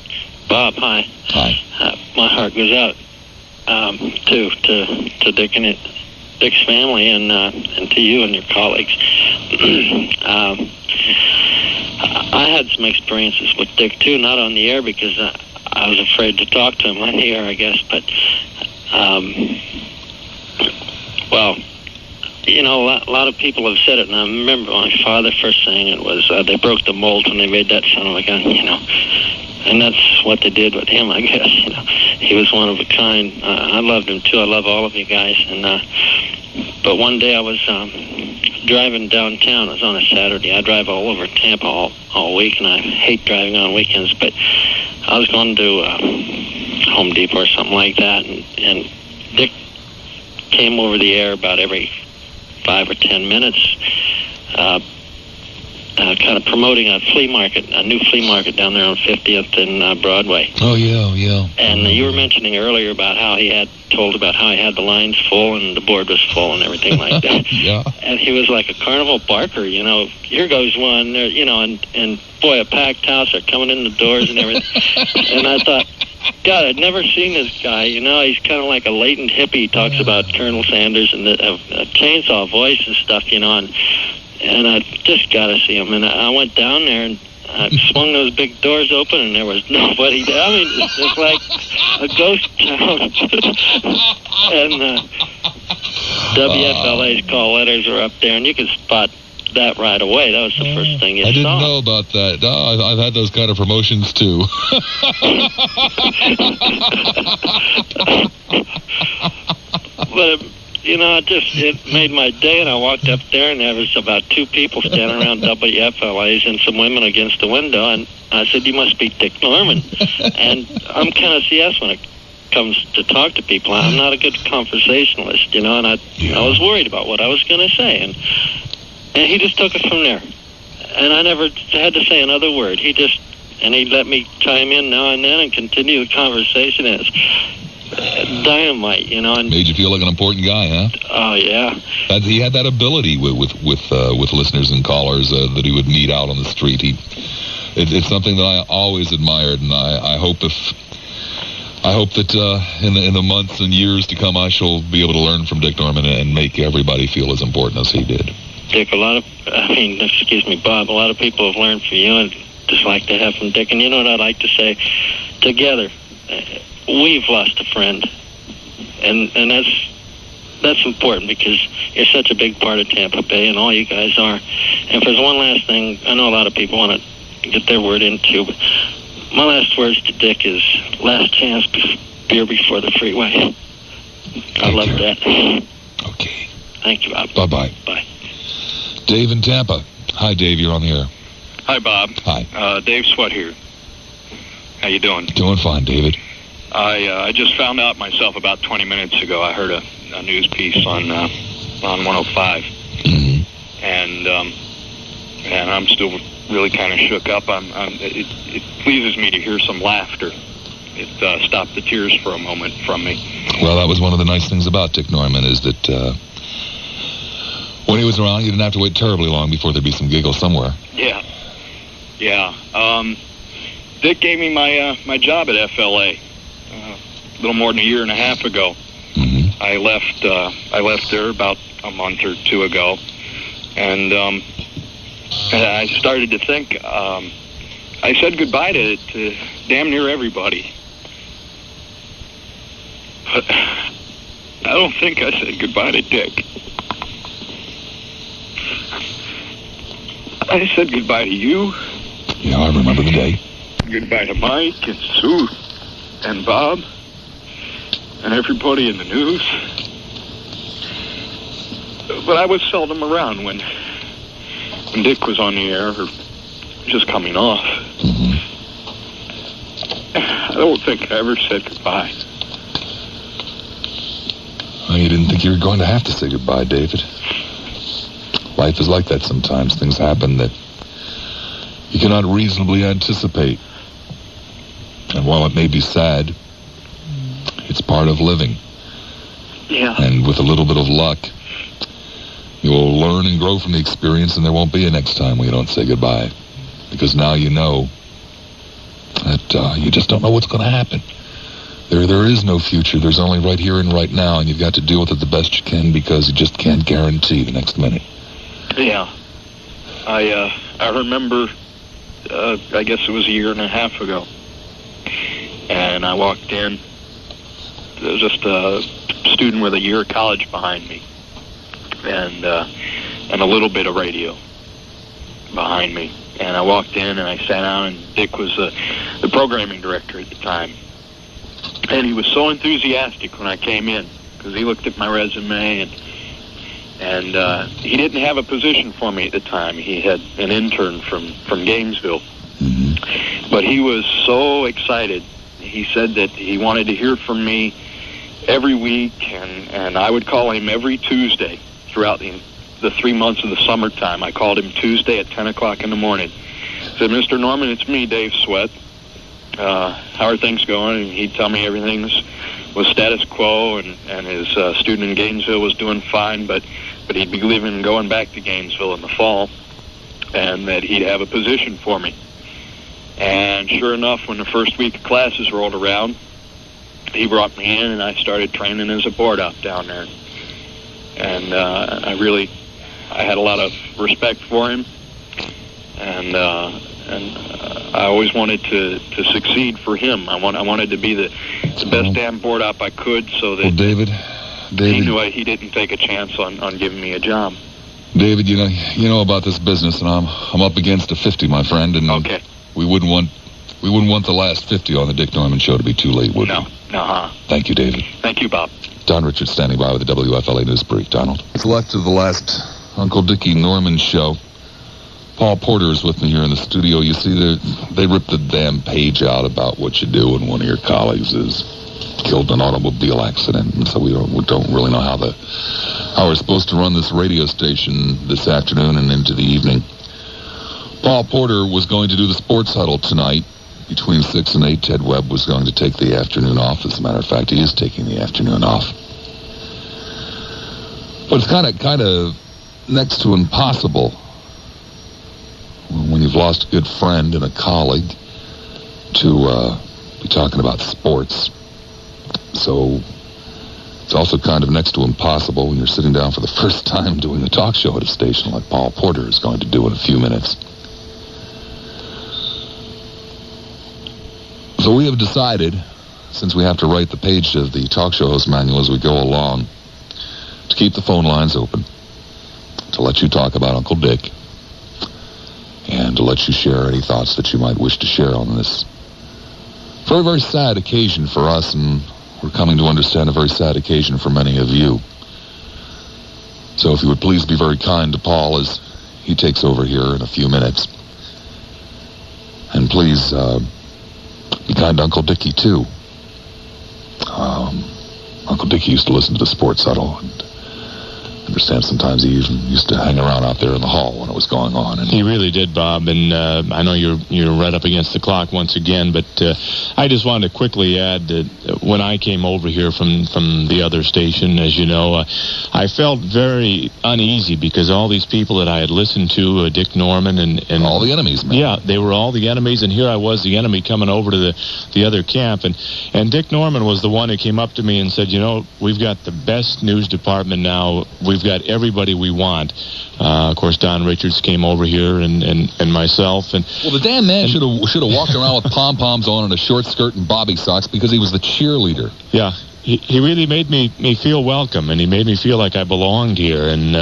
Bob, hi. Hi. My heart goes out to Dick and Dick's family and to you and your colleagues. I had some experiences with Dick, too, not on the air because I was afraid to talk to him on the air, I guess. But, well, you know, a lot of people have said it, and I remember my father first saying it was they broke the mold when they made that son of a gun, you know. And that's what they did with him, I guess. You know, he was one of a kind. I loved him, too. I love all of you guys. And but one day I was driving downtown. It was on a Saturday. I drive all over Tampa all week, and I hate driving on weekends. But I was going to Home Depot or something like that, and Dick came over the air about every 5 or 10 minutes, kind of promoting a flea market, a new flea market down there on 50th and Broadway. Oh, yeah. And you were mentioning earlier about how he had the lines full and the board was full and everything like that. Yeah. And he was like a carnival barker, you know. Here goes one, there, you know, and boy, a packed house. They're coming in the doors and everything. And I thought, God, I'd never seen this guy. You know, he's kind of like a latent hippie. He talks about Colonel Sanders and a chainsaw voice and stuff, you know, and I just got to see him. And I went down there and I swung those big doors open, and there was nobody there. I mean, it's like a ghost town. And WFLA's call letters are up there, and you can spot that right away. That was the first thing you saw. I didn't know about that. No, I've had those kind of promotions, too. But you know, it made my day, and I walked up there, and there was about 2 people standing around WFLA's and some women against the window, and I said, you must be Dick Norman. And I'm kind of CS when it comes to talk to people. I'm not a good conversationalist, you know, and I was worried about what I was going to say, and he just took it from there. And I never had to say another word. He just and he'd let me chime in now and then and continue the conversation. It's dynamite, you know. And made you feel like an important guy, huh? Oh yeah. He had that ability with listeners and callers that he would meet out on the street. It's something that I always admired, and I hope that in the months and years to come, I shall be able to learn from Dick Norman and make everybody feel as important as he did. Dick, excuse me, Bob, a lot of people have learned from you and just like to have from Dick. And you know what I'd like to say? Together, we've lost a friend. And that's important because you're such a big part of Tampa Bay, and all you guys are. And if there's one last thing, I know a lot of people want to get their word in too, but my last words to Dick is last chance beer before the freeway. I love that. Okay. Thank you, Bob. Bye-bye. Bye. Dave in Tampa. Hi, Dave. You're on the air. Hi, Bob. Hi. Dave Sweat here. How you doing? Doing fine, David. I just found out myself about 20 minutes ago. I heard a news piece on 105, and I'm still really kind of shook up. It pleases me to hear some laughter. It stopped the tears for a moment from me. Well, that was one of the nice things about Dick Norman is that when he was around, you didn't have to wait terribly long before there'd be some giggles somewhere. Yeah. Dick gave me my job at FLA a little more than a year and a half ago. I left there about a month or two ago, and I started to think. I said goodbye to damn near everybody, but I don't think I said goodbye to Dick. I said goodbye to you. Yeah, I remember the day. Goodbye to Mike and Sue and Bob and everybody in the news. But I was seldom around when Dick was on the air or just coming off. I don't think I ever said goodbye. Well, you didn't think you were going to have to say goodbye, David. Life is like that sometimes. Things happen that you cannot reasonably anticipate. And while it may be sad, it's part of living. Yeah. And with a little bit of luck, you'll learn and grow from the experience, and there won't be a next time when you don't say goodbye. Because now you know that you just don't know what's going to happen. There is no future. There's only right here and right now, and you've got to deal with it the best you can because you just can't guarantee the next minute. Yeah. I remember, I guess it was a year and a half ago, and I walked in. There was just a student with a year of college behind me, and a little bit of radio behind me. And I walked in and I sat down, and Dick was the programming director at the time. And he was so enthusiastic when I came in because he looked at my resume, and he didn't have a position for me at the time. He had an intern from Gainesville. But he was so excited. He said that he wanted to hear from me every week, and I would call him every Tuesday throughout the 3 months of the summertime. I called him Tuesday at 10 o'clock in the morning. I said, Mr. Norman, it's me, Dave Sweat. How are things going? And he'd tell me everything was status quo, and his student in Gainesville was doing fine, but he'd be going back to Gainesville in the fall, and that he'd have a position for me. And sure enough, when the first week of classes rolled around, he brought me in, and I started training as a board op down there. And I had a lot of respect for him, and I always wanted to succeed for him. I wanted to be the best damn board op I could, so that well, David, he knew he didn't take a chance on giving me a job. David, you know about this business, and I'm up against a 50, my friend, and okay. We wouldn't want the last 50 on the Dick Norman Show to be too late, would we? No. Thank you, David. Thank you, Bob. Don Richards standing by with the WFLA News Brief. Donald. It's left of the last Uncle Dickie Norman Show. Paul Porter is with me here in the studio. You see, they ripped the damn page out about what you do when one of your colleagues is killed in an automobile accident. And so we don't really know how we're supposed to run this radio station this afternoon and into the evening. Paul Porter was going to do the sports huddle tonight between 6 and 8. Ted Webb was going to take the afternoon off. As a matter of fact, he is taking the afternoon off. But it's kind of next to impossible when you've lost a good friend and a colleague to be talking about sports. So it's also kind of next to impossible when you're sitting down for the first time doing a talk show at a station like Paul Porter is going to do in a few minutes. So we have decided, since we have to write the page of the talk show host manual as we go along, to keep the phone lines open, to let you talk about Uncle Dick, and to let you share any thoughts that you might wish to share on this very, very sad occasion for us, and we're coming to understand a very sad occasion for many of you. So if you would please be very kind to Paul as he takes over here in a few minutes. And please be kind to Uncle Dickie, too. Uncle Dickie used to listen to the Sports Huddle, and I understand sometimes he even used to hang around out there in the hall when it was going on. And he really did, Bob, and I know you're right up against the clock once again, but I just wanted to quickly add that when I came over here from the other station, as you know, I felt very uneasy because all these people that I had listened to, Dick Norman and all the enemies, man. Yeah, they were all the enemies, and here I was, the enemy, coming over to the other camp, and Dick Norman was the one who came up to me and said, you know, we've got the best news department now. We've got everybody we want. Of course, Don Richards came over here, and myself. And well, the damn man should have walked around with pom-poms on and a short skirt and bobby socks because he was the cheerleader. Yeah, he really made me feel welcome, and he made me feel like I belonged here, and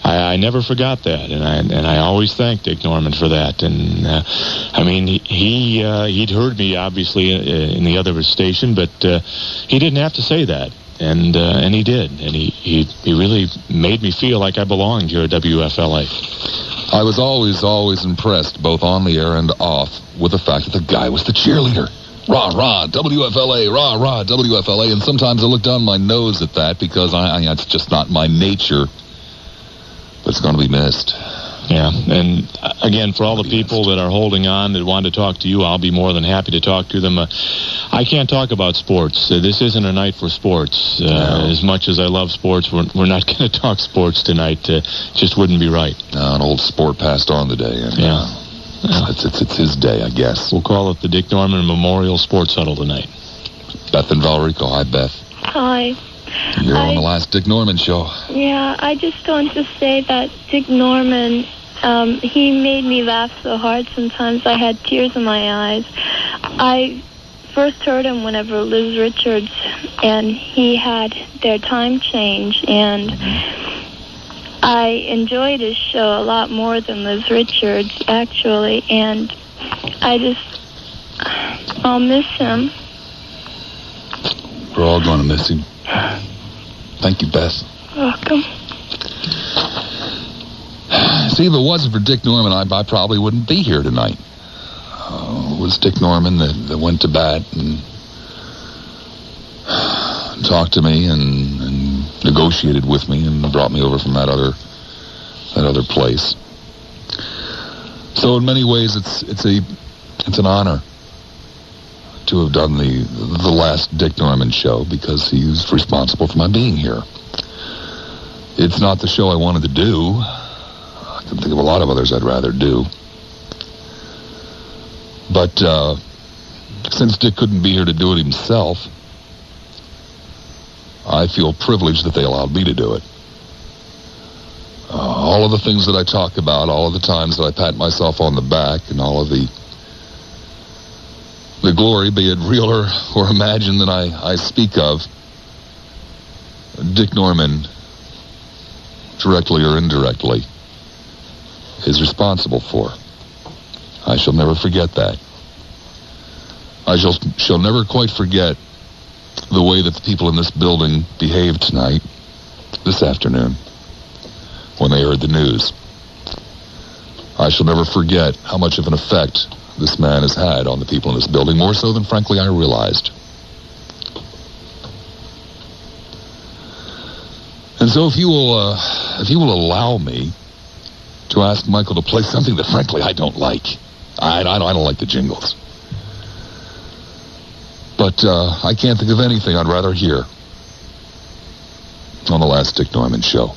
I never forgot that, and I always thank Dick Norman for that. And I mean, he'd heard me obviously in the other station, but he didn't have to say that. And he did, and he really made me feel like I belonged here at WFLA. I was always impressed, both on the air and off, with the fact that the guy was the cheerleader. Rah, rah, WFLA, rah, rah, WFLA. And sometimes I look down my nose at that because it's just not my nature. But it's going to be missed. Yeah, and again, for all the people that are holding on that want to talk to you, I'll be more than happy to talk to them. I can't talk about sports. This isn't a night for sports. No. As much as I love sports, we're not going to talk sports tonight. Just wouldn't be right. An old sport passed on today. And, yeah. It's his day, I guess. We'll call it the Dick Norman Memorial Sports Huddle tonight. Beth and Valrico. Hi, Beth. Hi. You're on the last Dick Norman show. Yeah, I just want to say that Dick Norman, he made me laugh so hard sometimes I had tears in my eyes. I first heard him whenever Liz Richards and he had their time change, and I enjoyed his show a lot more than Liz Richards, actually, and I'll miss him. We're all going to miss him. Thank you, Beth. Welcome. See, if it wasn't for Dick Norman, I probably wouldn't be here tonight. It was Dick Norman that went to bat and talked to me and negotiated with me and brought me over from that other place. So in many ways, it's an honor to have done the last Dick Norman show because he's responsible for my being here. It's not the show I wanted to do. I can think of a lot of others I'd rather do. But since Dick couldn't be here to do it himself, I feel privileged that they allowed me to do it. All of the things that I talk about, all of the times that I pat myself on the back, and all of the glory, be it real or imagined, that I speak of, Dick Norman, directly or indirectly, is responsible for. I shall never forget that. I shall never quite forget the way that the people in this building behaved tonight, this afternoon, when they heard the news. I shall never forget how much of an effect this man has had on the people in this building, more so than, frankly, I realized. And so if you will allow me to ask Michael to play something that, frankly, I don't like. I don't like the jingles. But I can't think of anything I'd rather hear on the last Dick Norman show.